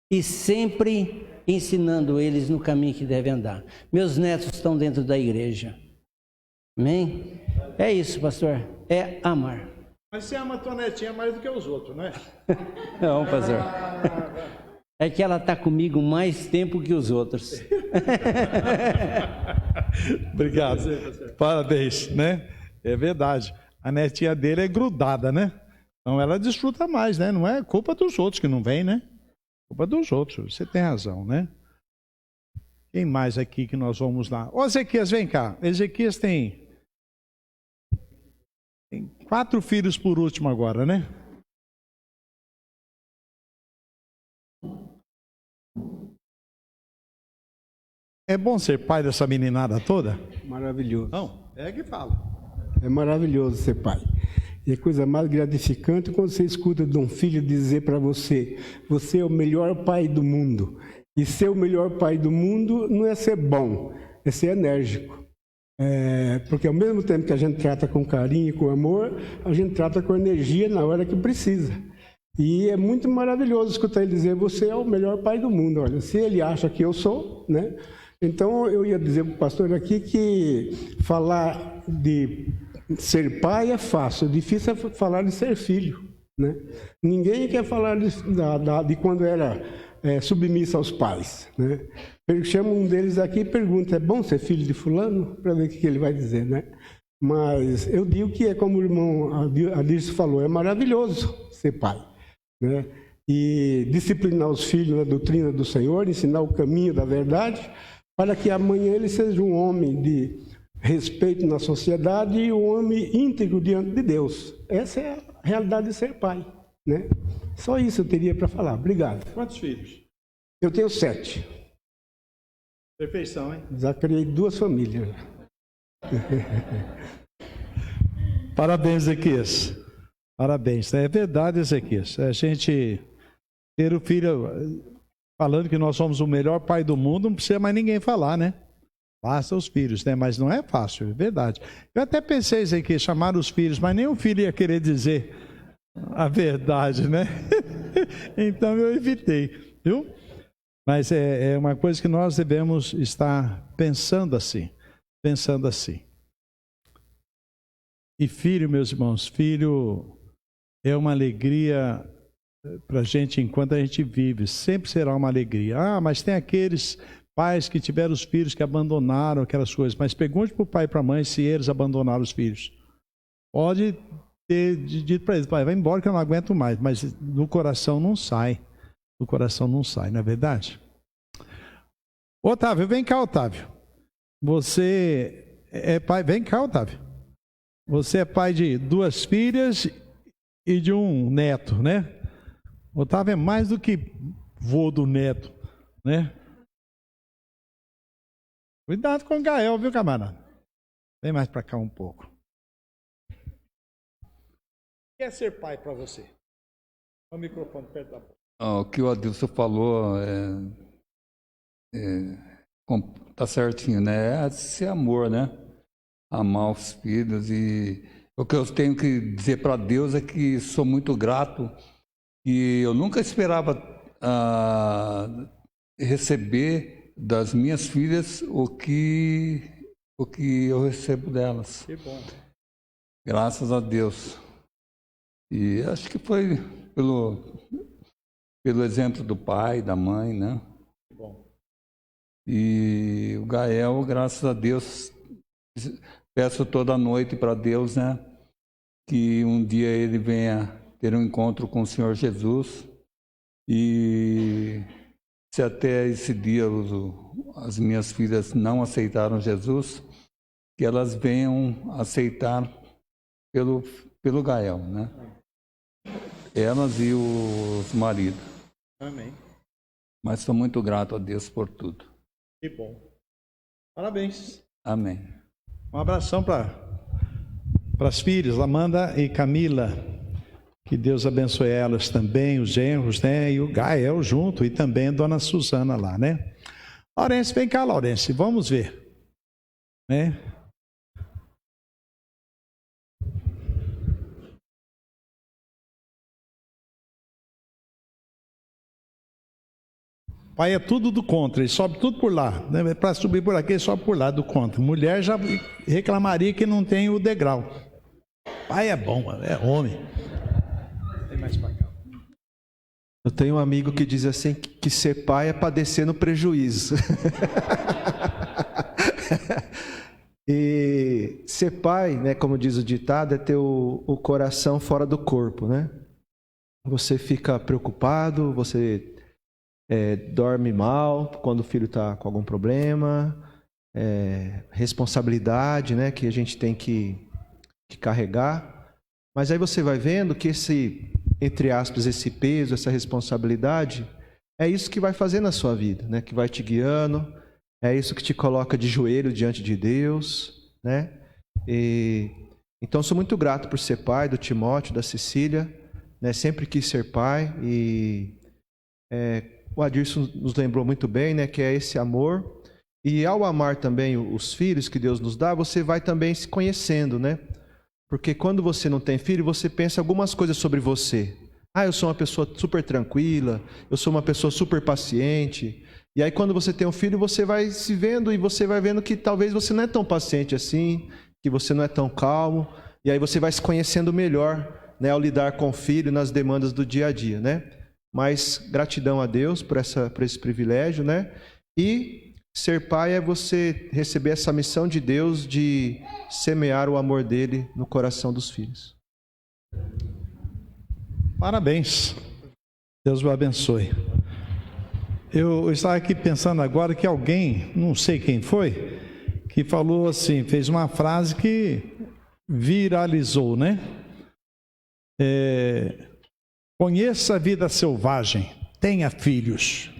e sempre ensinando eles no caminho que devem andar. Meus netos estão dentro da igreja. Amém? É isso, pastor. É amar. Mas você ama a tua netinha mais do que os outros, né? Não, pastor. É que ela está comigo mais tempo que os outros. Obrigado. Parabéns, né? É verdade. A netinha dele é grudada, né? Então ela desfruta mais, né? Não é culpa dos outros que não vem, né? Culpa dos outros. Você tem razão, né? Quem mais aqui que nós vamos lá? Ô, Ezequias, vem cá. Ezequias tem 4 filhos por último agora, né? É bom ser pai dessa meninada toda? Maravilhoso. Não, é que fala. É maravilhoso ser pai. E a coisa mais gratificante quando você escuta de um filho dizer para você: você é o melhor pai do mundo. E ser o melhor pai do mundo não é ser bom, é ser enérgico. Porque ao mesmo tempo que a gente trata com carinho e com amor, a gente trata com energia na hora que precisa. E é muito maravilhoso escutar ele dizer: você é o melhor pai do mundo. Olha, se ele acha que eu sou, né? Então eu ia dizer para o pastor aqui que falar de ser pai é fácil, difícil é falar de ser filho, né? Ninguém quer falar de quando era submisso aos pais, né? Chama um deles aqui e pergunta: é bom ser filho de fulano? Para ver o que ele vai dizer, né? Mas eu digo que é como o irmão Adirson falou, é maravilhoso ser pai, né? E disciplinar os filhos na doutrina do Senhor, ensinar o caminho da verdade, para que amanhã ele seja um homem de respeito na sociedade e um homem íntegro diante de Deus. Essa é a realidade de ser pai, né? Só isso eu teria para falar. Obrigado. Quantos filhos? Eu tenho 7. Perfeição, hein? Já criei 2 famílias. Parabéns, Ezequias. Parabéns. É verdade, Ezequias. A gente Ter o filho, falando que nós somos o melhor pai do mundo, não precisa mais ninguém falar, né? Basta os filhos, né? Mas não é fácil, é verdade. Eu até pensei isso aqui, chamar os filhos, mas nenhum filho ia querer dizer a verdade, né? Então eu evitei, viu? Mas é uma coisa que nós devemos estar pensando assim. E filho, meus irmãos, filho é uma alegria para a gente enquanto a gente vive, sempre será uma alegria. Ah, mas tem aqueles pais que tiveram os filhos que abandonaram aquelas coisas, mas pergunte para o pai e para a mãe se eles abandonaram os filhos. Pode ter dito para eles, pai, vai embora que eu não aguento mais, mas do coração não sai, não é verdade? Otávio, vem cá, Otávio. Você é pai, vem cá, Otávio. Você é pai de 2 filhas e de um neto, né? Otávio é mais do que vô do neto, né? Cuidado com o Gael, viu, camarada? Vem mais para cá um pouco. O que é ser pai para você? O microfone perto da boca. O que o Adilson falou tá certinho, né? É esse amor, né? Amar os filhos. E o que eu tenho que dizer para Deus é que sou muito grato e eu nunca esperava receber das minhas filhas o que eu recebo delas. Que bom. Graças a Deus. E acho que foi pelo exemplo do pai, da mãe, né? Que bom. E o Gael, graças a Deus, peço toda noite para Deus, né? Que um dia ele venha ter um encontro com o Senhor Jesus. E se até esse dia as minhas filhas não aceitaram Jesus, que elas venham aceitar pelo Gael, né? Elas e os maridos. Amém. Mas sou muito grato a Deus por tudo. Que bom. Parabéns. Amém. Um abração para as filhas, Amanda e Camila. Que Deus abençoe elas também, os genros, né? E o Gael junto, e também a dona Suzana lá, né? Laurence, vem cá, Laurence, vamos ver. Né? Pai é tudo do contra, ele sobe tudo por lá. Né? Para subir por aqui, ele sobe por lá do contra. Mulher já reclamaria que não tem o degrau. Pai é bom, é homem. Tem mais para cá. Eu tenho um amigo que diz assim que ser pai é padecer no prejuízo. E ser pai, né, como diz o ditado, é ter o coração fora do corpo, né? Você fica preocupado, você dorme mal quando o filho está com algum problema, responsabilidade, né, que a gente tem que carregar. Mas aí você vai vendo que entre aspas, esse peso, essa responsabilidade, é isso que vai fazer na sua vida, né? Que vai te guiando, é isso que te coloca de joelho diante de Deus, né? Então, sou muito grato por ser pai do Timóteo, da Cecília, né? Sempre quis ser pai e o Adirson nos lembrou muito bem, né? Que é esse amor. E ao amar também os filhos que Deus nos dá, você vai também se conhecendo, né? Porque quando você não tem filho, você pensa algumas coisas sobre você. Eu sou uma pessoa super tranquila, eu sou uma pessoa super paciente. E aí quando você tem um filho, você vai se vendo e você vai vendo que talvez você não é tão paciente assim, que você não é tão calmo. E aí você vai se conhecendo melhor, né, ao lidar com o filho nas demandas do dia a dia, né? Mas gratidão a Deus por esse privilégio, né? E ser pai é você receber essa missão de Deus de semear o amor dele no coração dos filhos. Parabéns. Deus o abençoe. Eu estava aqui pensando agora que alguém, não sei quem foi, que falou assim, fez uma frase que viralizou, né? Conheça a vida selvagem, tenha filhos.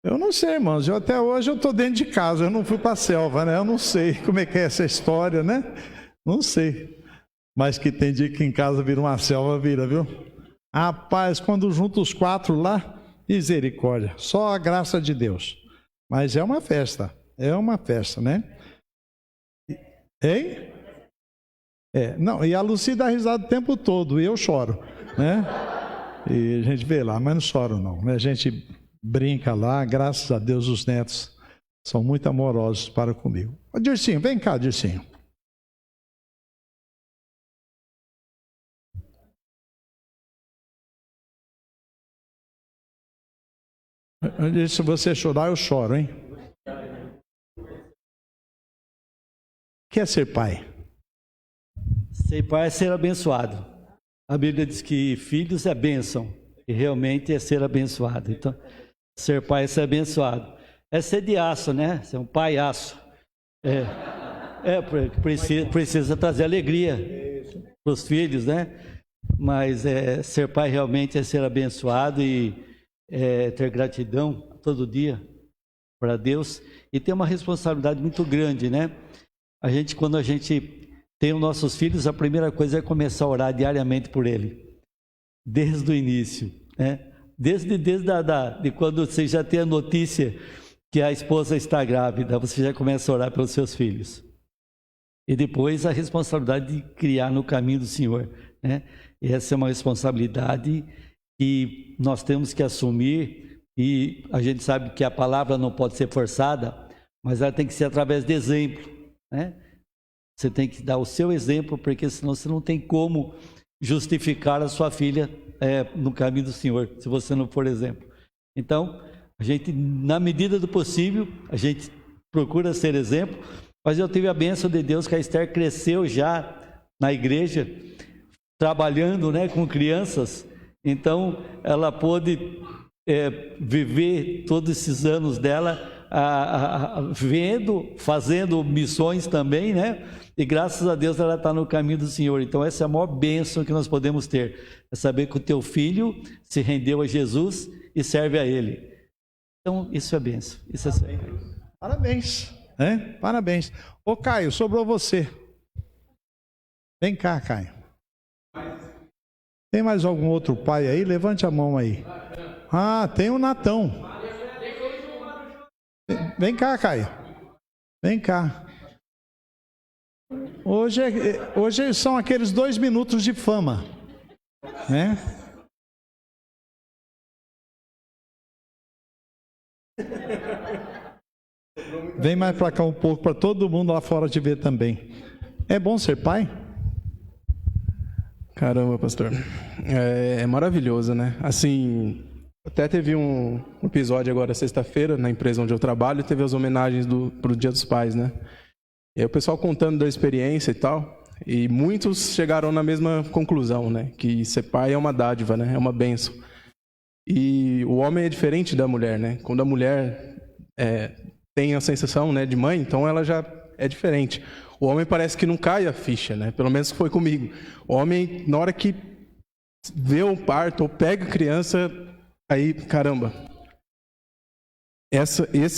Eu não sei, irmãos, até hoje eu estou dentro de casa, eu não fui para a selva, né? Eu não sei como é que é essa história, né? Não sei. Mas que tem dia que em casa vira uma selva, vira, viu? Rapaz, quando junta os 4 lá, misericórdia, só a graça de Deus. Mas é uma festa, né? Hein? Não, e a Lucy dá risada o tempo todo, e eu choro, né? E a gente vê lá, mas não choro não, né? A gente brinca lá, graças a Deus os netos são muito amorosos para comigo. Ô, Dircinho, vem cá, Dircinho. Se você chorar, eu choro, hein? O que é ser pai? Ser pai é ser abençoado. A Bíblia diz que filhos é bênção, e realmente é ser abençoado. Então, ser pai é ser abençoado. É ser de aço, né? Ser um pai aço. Precisa trazer alegria para os filhos, né? Mas ser pai realmente é ser abençoado e ter gratidão todo dia para Deus e ter uma responsabilidade muito grande, né? Quando a gente tem os nossos filhos, a primeira coisa é começar a orar diariamente por ele, desde o início, né? Desde quando você já tem a notícia que a esposa está grávida, você já começa a orar pelos seus filhos. E depois a responsabilidade de criar no caminho do Senhor, né? E essa é uma responsabilidade que nós temos que assumir, e a gente sabe que a palavra não pode ser forçada, mas ela tem que ser através de exemplo, né? Você tem que dar o seu exemplo, porque senão você não tem como justificar a sua filha no caminho do Senhor, se você não for exemplo. Então, a gente, na medida do possível, a gente procura ser exemplo, mas eu tive a bênção de Deus que a Esther cresceu já na igreja, trabalhando, né, com crianças. Então, ela pôde viver todos esses anos dela, fazendo missões também, né? E graças a Deus ela está no caminho do Senhor. Então, essa é a maior bênção que nós podemos ter. É saber que o teu filho se rendeu a Jesus e serve a Ele. Então, isso é bênção. Isso é sério. Parabéns, né? Parabéns. Ô, Caio, sobrou você. Vem cá, Caio. Tem mais algum outro pai aí? Levante a mão aí. Ah, tem o Natão. Vem cá, Caio. Vem cá. Hoje são aqueles 2 minutos de fama, né? Vem mais para cá um pouco, para todo mundo lá fora te ver também. É bom ser pai? Caramba, pastor. É maravilhoso, né? Assim, até teve um episódio agora, sexta-feira, na empresa onde eu trabalho, teve as homenagens para o Dia dos Pais, né? E aí o pessoal contando da experiência e tal, e muitos chegaram na mesma conclusão, né? Que ser pai é uma dádiva, né? É uma bênção. E o homem é diferente da mulher, né? Quando a mulher tem a sensação, né, de mãe, então ela já é diferente. O homem parece que não cai a ficha, né? Pelo menos foi comigo. O homem, na hora que vê o parto ou pega a criança, aí, caramba,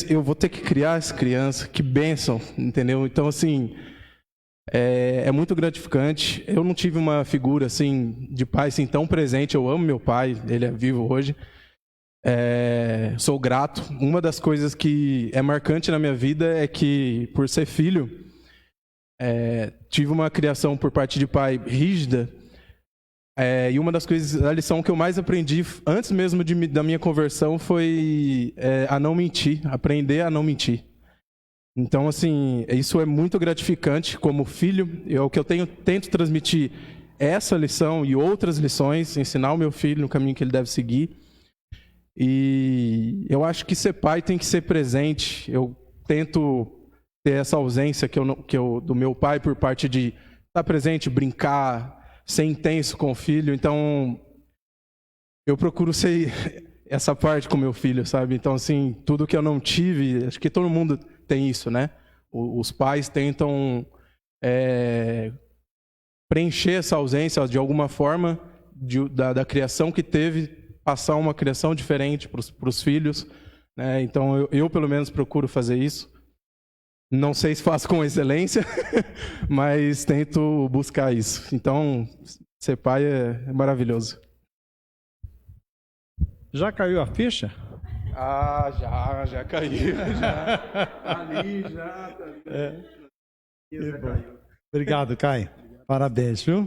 eu vou ter que criar essa criança, que bênção, entendeu? Então, assim, é muito gratificante. Eu não tive uma figura, assim, de pai, assim, tão presente. Eu amo meu pai, ele é vivo hoje. Sou grato. Uma das coisas que é marcante na minha vida é que, por ser filho, tive uma criação por parte de pai rígida, e uma das coisas, a lição que eu mais aprendi antes mesmo da minha conversão foi a não mentir, aprender a não mentir. Então, assim, isso é muito gratificante como filho. O que eu tento transmitir essa lição e outras lições, ensinar o meu filho no caminho que ele deve seguir. E eu acho que ser pai tem que ser presente. Eu tento ter essa ausência do meu pai por parte de estar presente, brincar, ser intenso com o filho. Então, eu procuro ser essa parte com meu filho, sabe? Então, assim, tudo que eu não tive, acho que todo mundo tem isso, né? Os pais tentam preencher essa ausência de alguma forma da criação que teve, passar uma criação diferente para os filhos, né? Então, eu pelo menos procuro fazer isso. Não sei se faço com excelência, mas tento buscar isso. Então, ser pai é maravilhoso. Já caiu a ficha? Ah, já caiu. Já. Ali, já. Tá ali. Já caiu. Obrigado, Caio. Parabéns, viu?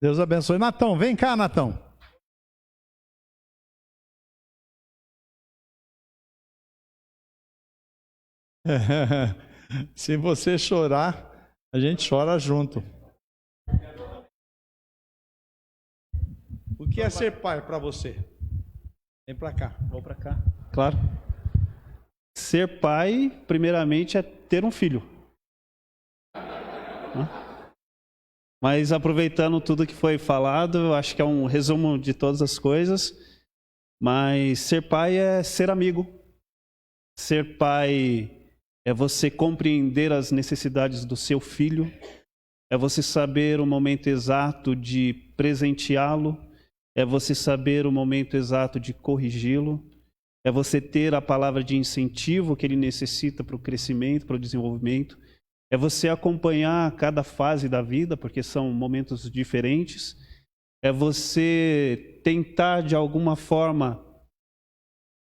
Deus abençoe. Natão, vem cá, Natão. Se você chorar, a gente chora junto. O que é ser pai para você? Vem para cá. Vou para cá. Claro. Ser pai, primeiramente, é ter um filho. Mas aproveitando tudo que foi falado, eu acho que é um resumo de todas as coisas. Mas ser pai é ser amigo. Ser pai é você compreender as necessidades do seu filho. É você saber o momento exato de presenteá-lo. É você saber o momento exato de corrigi-lo. É você ter a palavra de incentivo que ele necessita para o crescimento, para o desenvolvimento. É você acompanhar cada fase da vida, porque são momentos diferentes. É você tentar, de alguma forma,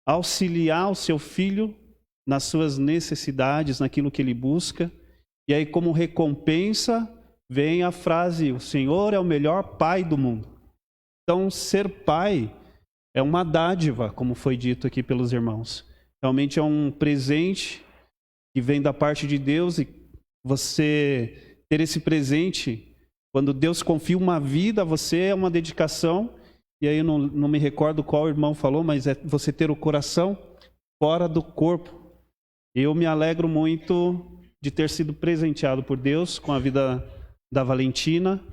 auxiliar o seu filho nas suas necessidades, naquilo que ele busca. E aí, como recompensa, vem a frase: o Senhor é o melhor pai do mundo. Então, ser pai é uma dádiva, como foi dito aqui pelos irmãos. Realmente é um presente que vem da parte de Deus, e você ter esse presente, quando Deus confia uma vida a você, é uma dedicação. E aí eu não me recordo qual irmão falou, mas é você ter o coração fora do corpo. Eu me alegro muito de ter sido presenteado por Deus com a vida da Valentina.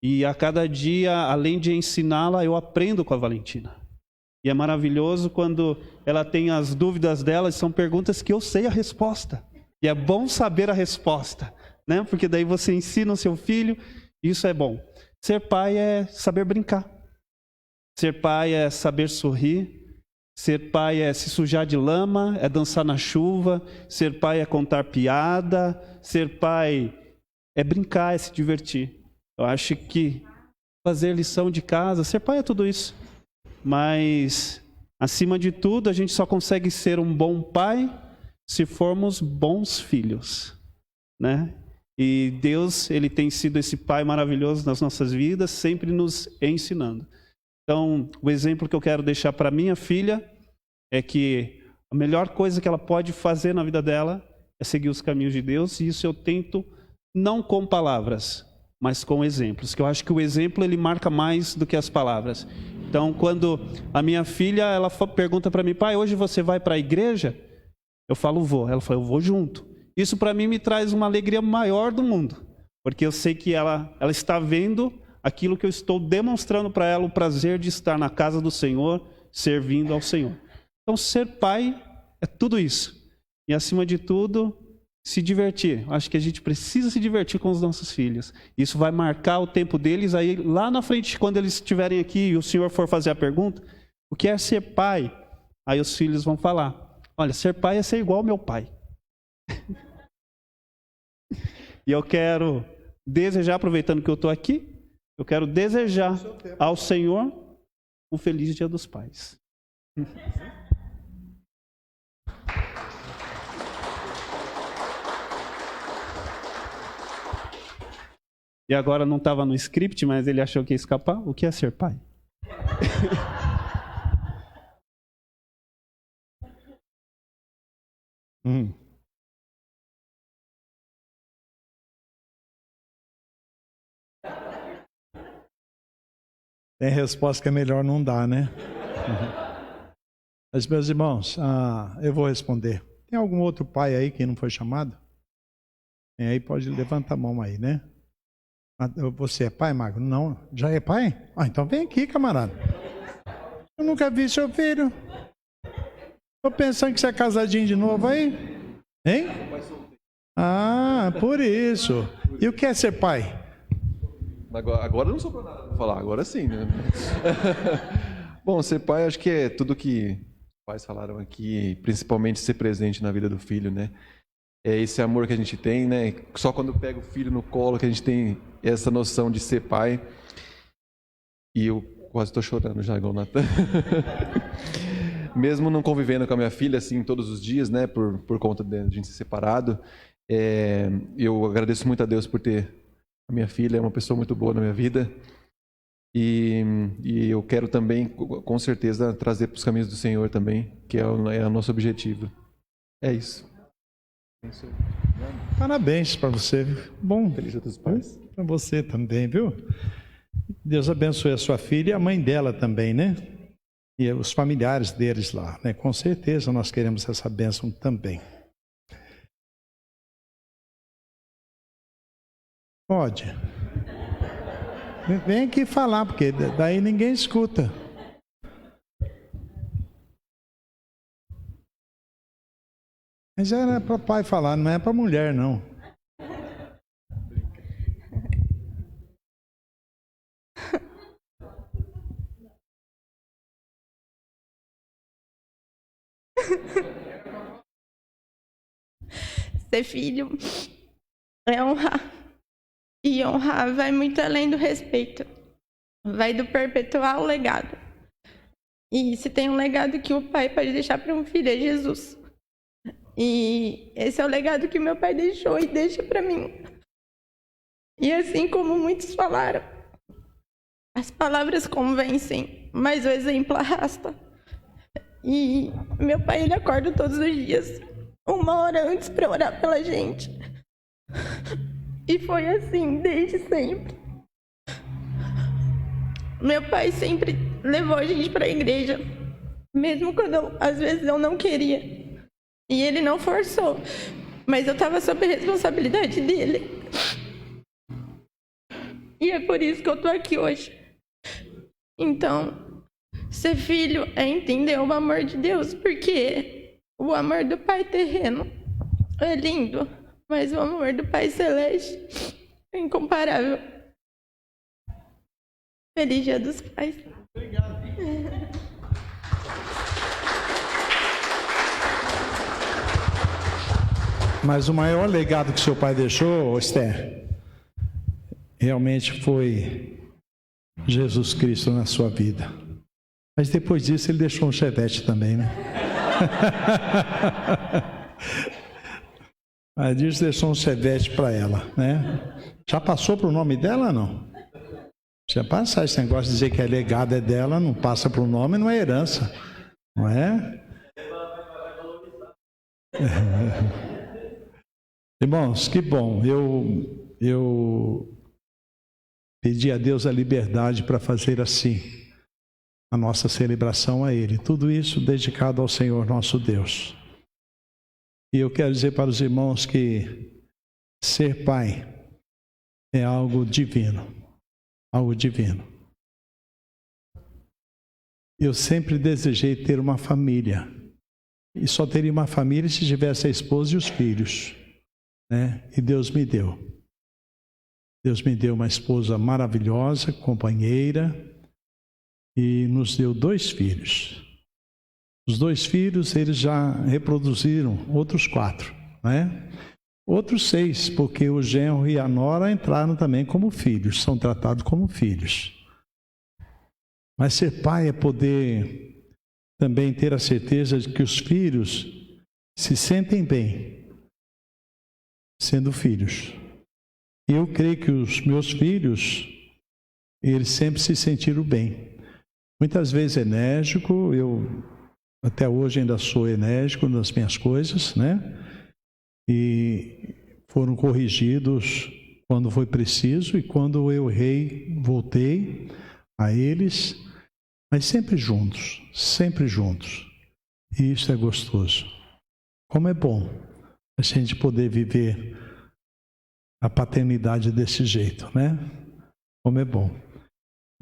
E a cada dia, além de ensiná-la, eu aprendo com a Valentina. E é maravilhoso quando ela tem as dúvidas dela, são perguntas que eu sei a resposta. E é bom saber a resposta, né? Porque daí você ensina o seu filho, isso é bom. Ser pai é saber brincar. Ser pai é saber sorrir. Ser pai é se sujar de lama, é dançar na chuva. Ser pai é contar piada. Ser pai é brincar, é se divertir. Eu acho que fazer lição de casa, ser pai é tudo isso. Mas, acima de tudo, a gente só consegue ser um bom pai se formos bons filhos, né? E Deus, Ele tem sido esse pai maravilhoso nas nossas vidas, sempre nos ensinando. Então, o exemplo que eu quero deixar para minha filha é que a melhor coisa que ela pode fazer na vida dela é seguir os caminhos de Deus, e isso eu tento não com palavras, mas com exemplos, que eu acho que o exemplo ele marca mais do que as palavras. Então, quando a minha filha ela pergunta para mim: pai, hoje você vai para a igreja? Eu falo, vou. Ela fala, eu vou junto. Isso para mim me traz uma alegria maior do mundo, porque eu sei que ela está vendo aquilo que eu estou demonstrando para ela, o prazer de estar na casa do Senhor, servindo ao Senhor. Então, ser pai é tudo isso. E, acima de tudo, se divertir. Acho que a gente precisa se divertir com os nossos filhos. Isso vai marcar o tempo deles. Aí, lá na frente, quando eles estiverem aqui e o Senhor for fazer a pergunta, o que é ser pai? Aí os filhos vão falar: olha, ser pai é ser igual ao meu pai. E eu quero desejar, aproveitando que eu estou aqui, eu quero desejar ao Senhor um feliz Dia dos Pais. E agora não estava no script, mas ele achou que ia escapar. O que é ser pai? Tem resposta que é melhor não dar, né? Mas, meus irmãos, eu vou responder. Tem algum outro pai aí que não foi chamado? Tem aí, pode levantar a mão aí, né? Você é pai, Magno? Não. Já é pai? Então vem aqui, camarada. Eu nunca vi seu filho. Tô pensando que você é casadinho de novo aí. Hein? Por isso. E o que é ser pai? Agora não sobrou nada para falar, agora sim, né? Bom, ser pai acho que é tudo que os pais falaram aqui, principalmente ser presente na vida do filho, né? É esse amor que a gente tem, né? Só quando pega o filho no colo que a gente tem essa noção de ser pai. E quase estou chorando já, igual o Natan. Mesmo não convivendo com a minha filha assim todos os dias, né, por conta de a gente ser separado, eu agradeço muito a Deus por ter a minha filha, é uma pessoa muito boa na minha vida. E eu quero também, com certeza, trazer para os caminhos do Senhor também, que é o nosso objetivo. É isso. Parabéns para você. Bom, Feliz Dia dos Pais. Para você também, viu? Deus abençoe a sua filha e a mãe dela também, né? E os familiares deles lá, né? Com certeza nós queremos essa bênção também. Pode. Vem aqui falar, porque daí ninguém escuta. Mas era para pai falar, não é para mulher, não. Ser filho é honrar. E honrar vai muito além do respeito. Vai do perpetuar o legado. E se tem um legado que o pai pode deixar para um filho, é Jesus. E esse é o legado que meu pai deixou e deixa para mim. E assim como muitos falaram, as palavras convencem, mas o exemplo arrasta. E meu pai, ele acorda todos os dias, 1 hora antes para orar pela gente. E foi assim desde sempre. Meu pai sempre levou a gente para a igreja, mesmo quando às vezes eu não queria. E ele não forçou, mas eu estava sob a responsabilidade dele. E é por isso que eu estou aqui hoje. Então, ser filho é entender o amor de Deus, porque o amor do Pai terreno é lindo, mas o amor do Pai celeste é incomparável. Feliz Dia dos Pais. Obrigado. Mas o maior legado que seu pai deixou, Esther, realmente foi Jesus Cristo na sua vida. Mas depois disso ele deixou um Chevette também, né? Mas Deus deixou um Chevette para ela, né? Já passou para o nome dela ou não? Já passa esse negócio de dizer que é legado é dela, não passa para o nome, não é herança, não é? Irmãos, que bom. Eu pedi a Deus a liberdade para fazer assim a nossa celebração a Ele. Tudo isso dedicado ao Senhor nosso Deus. E eu quero dizer para os irmãos que ser pai é algo divino. Algo divino. Eu sempre desejei ter uma família. E só teria uma família se tivesse a esposa e os filhos, né? E Deus me deu. Deus me deu uma esposa maravilhosa, companheira, e nos deu 2 filhos. Os 2 filhos, eles já reproduziram outros 4, né? Outros 6, porque o genro e a nora entraram também como filhos, são tratados como filhos. Mas ser pai é poder também ter a certeza de que os filhos se sentem bem sendo filhos. Eu creio que os meus filhos, eles sempre se sentiram bem. Muitas vezes enérgico, eu até hoje ainda sou enérgico nas minhas coisas, né? E foram corrigidos quando foi preciso, e quando eu errei, voltei a eles, mas sempre juntos, sempre juntos. E isso é gostoso. Como é bom a gente poder viver a paternidade desse jeito, né? Como é bom.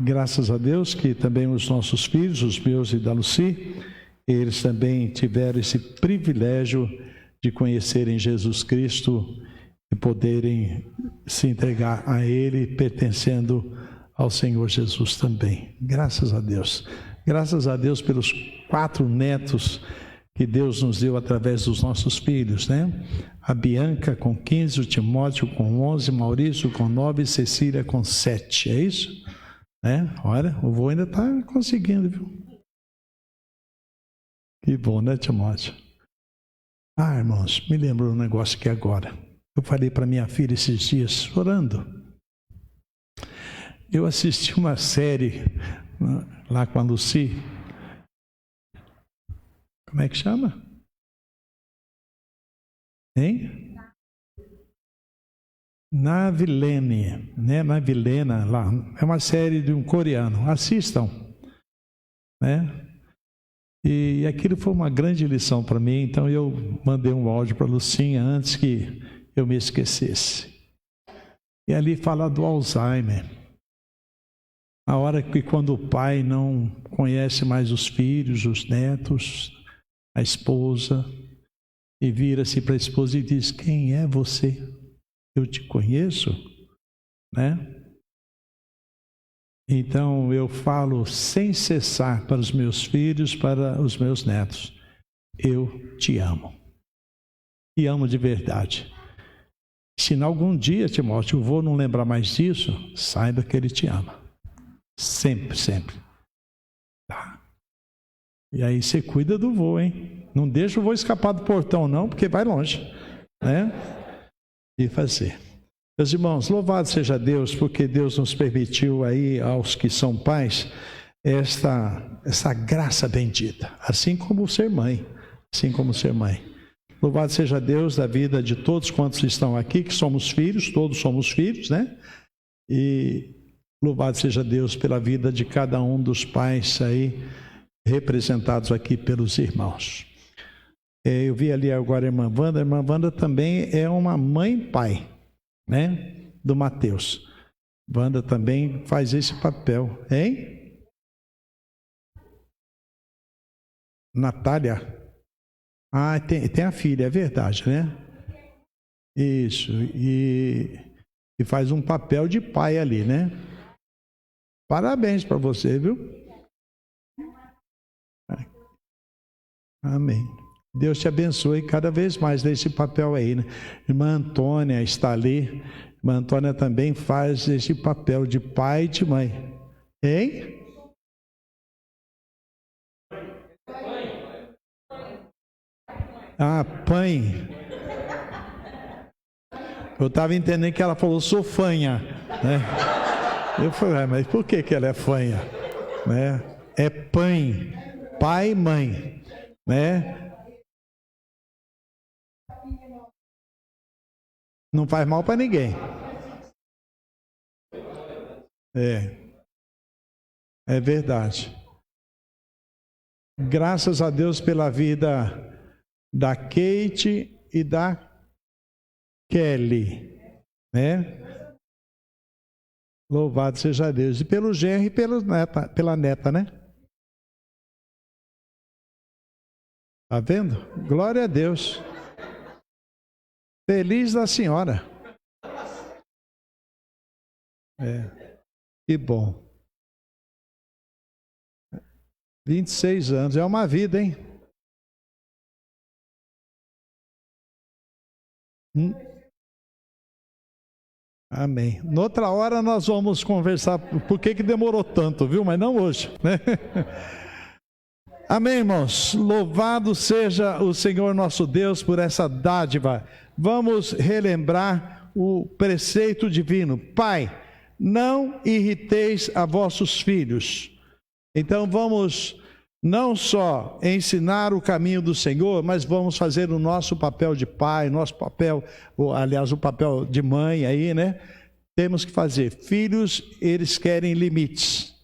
Graças a Deus que também os nossos filhos, os meus e da Lucy, eles também tiveram esse privilégio de conhecerem Jesus Cristo e poderem se entregar a Ele, pertencendo ao Senhor Jesus também. Graças a Deus. Graças a Deus pelos 4 netos que Deus nos deu através dos nossos filhos, né? A Bianca com 15, o Timóteo com 11, Maurício com 9 e Cecília com 7, é isso? Né? Olha, o vô ainda está conseguindo, viu? Que bom, né, Timóteo? Ah, irmãos, me lembro um negócio aqui agora. Eu falei para minha filha esses dias, orando. Eu assisti uma série lá com a Lucy. Como é que chama? Hein? Navilene, né? Navilena lá. É uma série de um coreano. Assistam, né? E aquilo foi uma grande lição para mim, então eu mandei um áudio para a Lucinha antes que eu me esquecesse. E ali fala do Alzheimer. A hora que quando o pai não conhece mais os filhos, os netos, a esposa, e vira-se para a esposa e diz: quem é você? Eu te conheço, né? Então eu falo sem cessar para os meus filhos, para os meus netos: eu te amo. E amo de verdade. Se em algum dia, Timóteo, eu vou não lembrar mais disso, saiba que ele te ama. Sempre, sempre. Tá. E aí você cuida do vô, hein? Não deixa o vô escapar do portão, não, porque vai longe, né? E fazer. Meus irmãos, louvado seja Deus, porque Deus nos permitiu aí, aos que são pais, essa graça bendita, assim como ser mãe, Louvado seja Deus da vida de todos quantos estão aqui, que somos filhos, todos somos filhos, né? E louvado seja Deus pela vida de cada um dos pais aí, representados aqui pelos irmãos. Eu vi ali agora a irmã Wanda também é uma mãe-pai, né? Do Mateus. Wanda também faz esse papel, hein? Natália. Ah, tem a filha, é verdade, né? Isso, e faz um papel de pai ali, né? Parabéns para você, viu? Amém. Deus te abençoe cada vez mais nesse papel aí, né? Irmã Antônia está ali. Irmã Antônia também faz esse papel de pai e de mãe. Hein? Ah, pai. Eu estava entendendo que ela falou sou fanha, né? Eu falei, mas por que ela é fanha? Né? É pai e mãe, né? Não faz mal para ninguém. É verdade. Graças a Deus pela vida da Kate e da Kelly, né? Louvado seja Deus. E pelo genro e pela neta, né? Tá vendo? Glória a Deus. Feliz da senhora. Que bom. 26 anos, é uma vida, hein? Amém. Noutra hora nós vamos conversar por que demorou tanto, viu? Mas não hoje, né? Amém, irmãos. Louvado seja o Senhor nosso Deus por essa dádiva. Vamos relembrar o preceito divino. Pai, não irriteis a vossos filhos. Então vamos não só ensinar o caminho do Senhor, mas vamos fazer o nosso papel de pai, nosso papel, aliás, o papel de mãe aí, né? Temos que fazer. Filhos, eles querem limites.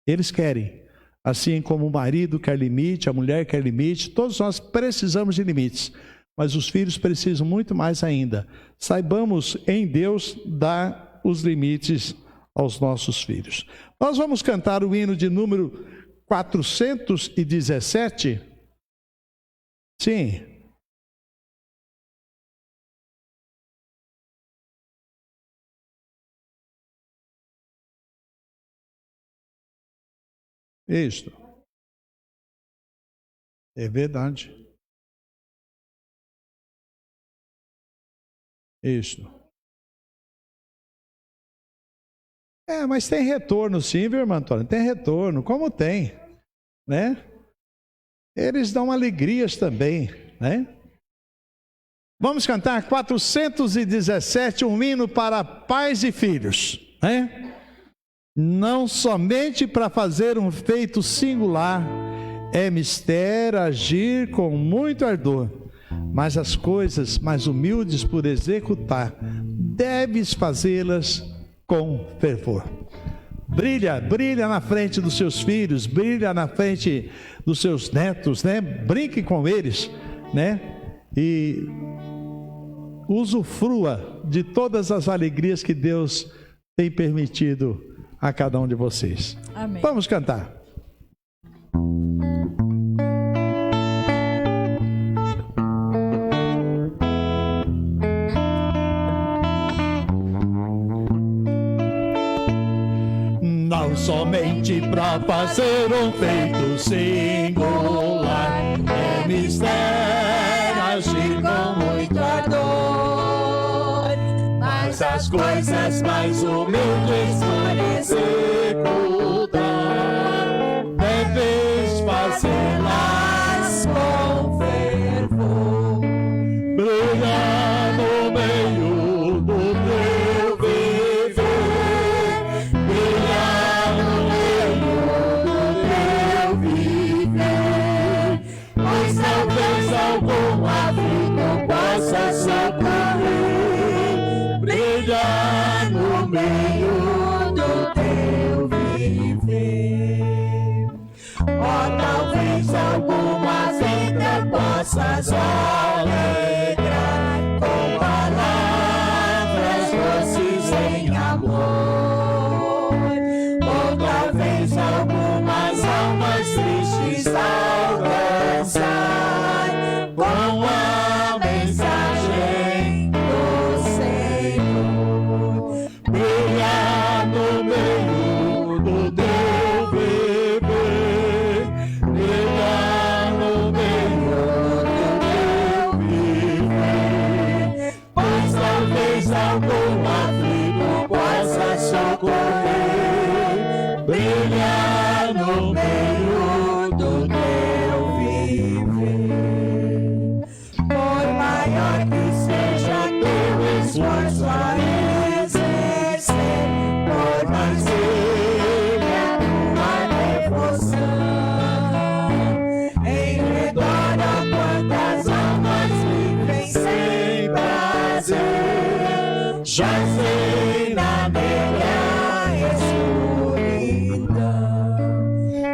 Eles querem. Assim como o marido quer limite, a mulher quer limite, todos nós precisamos de limites. Mas os filhos precisam muito mais ainda. Saibamos em Deus dar os limites aos nossos filhos. Nós vamos cantar o hino de número 417. Sim. Isso. É verdade. Isso. Mas tem retorno sim, viu, irmã Antônia? Tem retorno, como tem, né? Eles dão alegrias também, né? Vamos cantar 417, um hino para pais e filhos, né? Não somente para fazer um feito singular, é mistério agir com muito ardor, mas as coisas mais humildes por executar, deves fazê-las com fervor. Brilha na frente dos seus filhos, brilha na frente dos seus netos, né? Brinque com eles, né? E usufrua de todas as alegrias que Deus tem permitido a cada um de vocês. Amém. Vamos cantar. Não somente para fazer um feito singular, é mistério agir com muito ardor, mas as coisas mais humildes por executar, deves fazê-las com fervor. Brilha no meio do teu viver, brilha no meio do teu viver, pois talvez algum aflito possa socorrer. Brilha no meio do teu viver, ó, talvez alguma vida possas alegrar com palavras doces em amor, ou talvez algumas almas tristes alcançar com a mensagem do Senhor. Brilha no meio do teu viver, brilha no meio do teu viver, pois talvez algum aflito possa socorrer. Brilha no meio do teu viver, por maior que seja teu esforço a exercer, por mais firme a tua devoção, em redor a quantas almas vivem sem prazer, jazem na negra escuridão.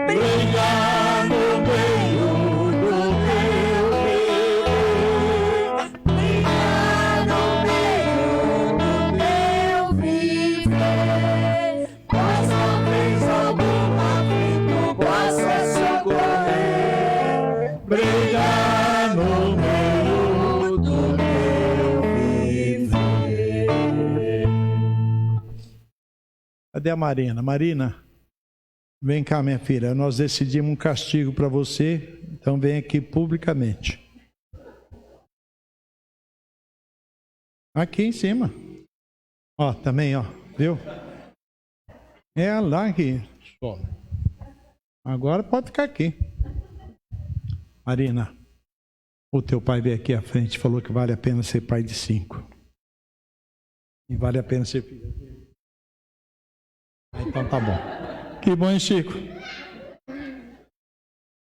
Brilha no meio do teu viver, brilha no meio do teu viver, pois talvez algum aflito possa socorrer. Brilha no meio do teu viver. Cadê a Marina? Marina, vem cá, minha filha. Nós decidimos um castigo para você, então vem aqui publicamente. Aqui em cima. Ó, também, ó, viu? É lá aqui. Agora pode ficar aqui. Marina, o teu pai veio aqui à frente e falou que vale a pena ser pai de 5. E vale a pena ser filho. Então tá bom. Que bom, hein, Chico?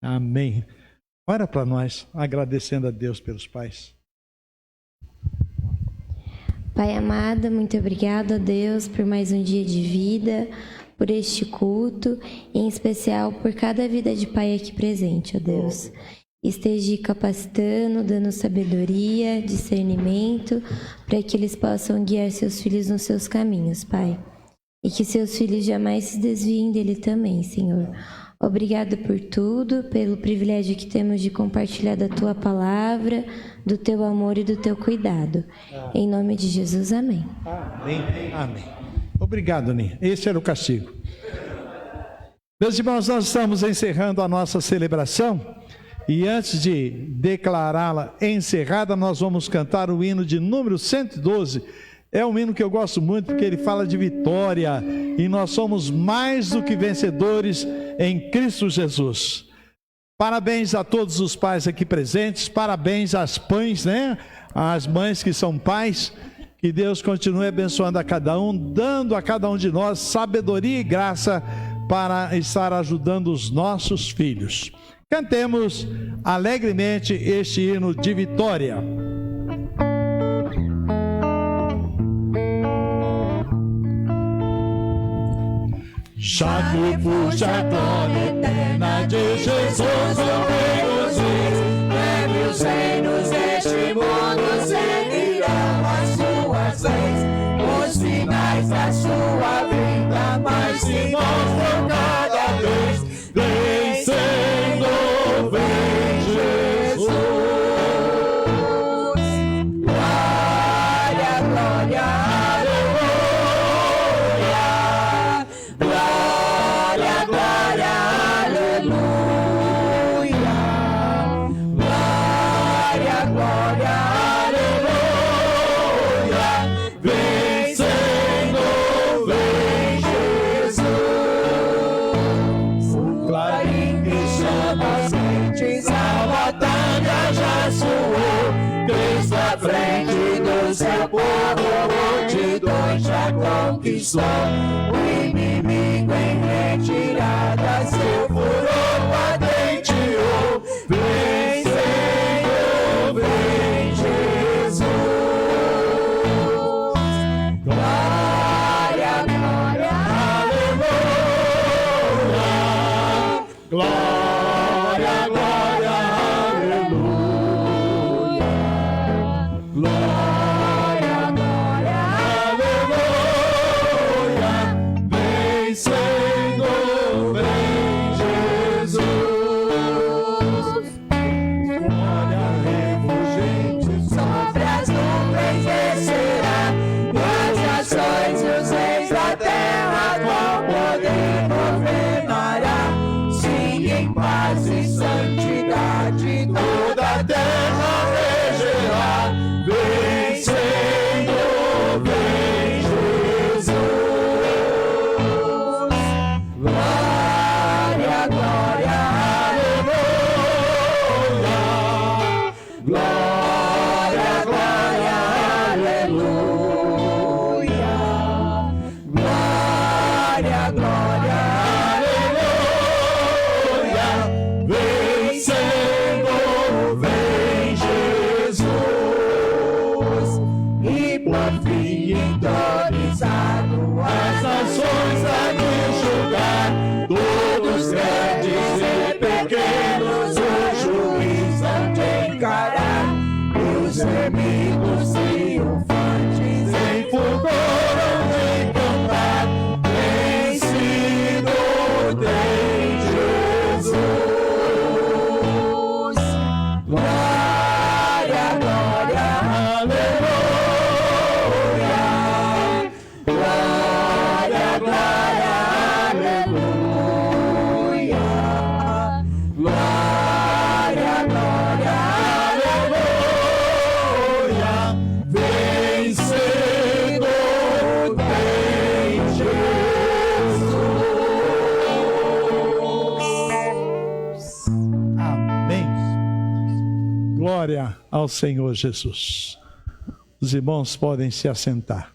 Amém. Ora para nós, agradecendo a Deus pelos pais. Pai amado, muito obrigado a Deus por mais um dia de vida, por este culto, e em especial por cada vida de pai aqui presente, ó Deus. Esteja capacitando, dando sabedoria, discernimento, para que eles possam guiar seus filhos nos seus caminhos, Pai. E que seus filhos jamais se desviem dele também, Senhor. Obrigado por tudo, pelo privilégio que temos de compartilhar da Tua palavra, do Teu amor e do Teu cuidado. Em nome de Jesus, amém. Amém. Amém. Obrigado, Ninha. Esse era o castigo. Meus irmãos, nós estamos encerrando a nossa celebração. E antes de declará-la encerrada, nós vamos cantar o hino de número 112. É um hino que eu gosto muito, porque ele fala de vitória, e nós somos mais do que vencedores em Cristo Jesus. Parabéns a todos os pais aqui presentes, parabéns às mães, né? Às mães que são pais. Que Deus continue abençoando a cada um, dando a cada um de nós sabedoria e graça para estar ajudando os nossos filhos. Cantemos alegremente este hino de vitória. Já puxa a glória eterna de Jesus, o Rei dos Reis, breve os reinos deste mundo seguirão as suas leis. Os sinais da sua vinda mais se mostram cada vez, vencendo, vem Jesus. Glória, glória, aleluia. Glória, glória, aleluia. Glória, glória, aleluia. Vencendo, vem Jesus. O clarim que chama as mentes, a batalha já soou. Cristo à frente do seu povo, multidões já conquistou. O inimigo em retirada, seu furor patenteou. Vencendo, vem Jesus. Glória, glória, aleluia. Glória, glória, aleluia. Glória, glória, aleluia. Vencendo, vem Jesus. Glória refulgente sobre as nuvens descerá, e as nações e os reis da terra com poder governará. Sim, em paz e santidade toda a terra regerá. Vencendo, vem Jesus. Glória, glória, aleluia. Glória, glória, aleluia. Glória, glória, aleluia. Vencendo, vem Jesus. E por fim entronizaram as nações a lhe julgar, todos grandes e pequenos o juiz hão de encarar, e os inimigos triunfantes em fulgor hão de cantar. Vencido tem Jesus. Glória, glória, aleluia. Glória, glória, aleluia. Glória, glória, aleluia. Vencendo tem Jesus. Amém. Glória ao Senhor Jesus. Os irmãos podem se assentar.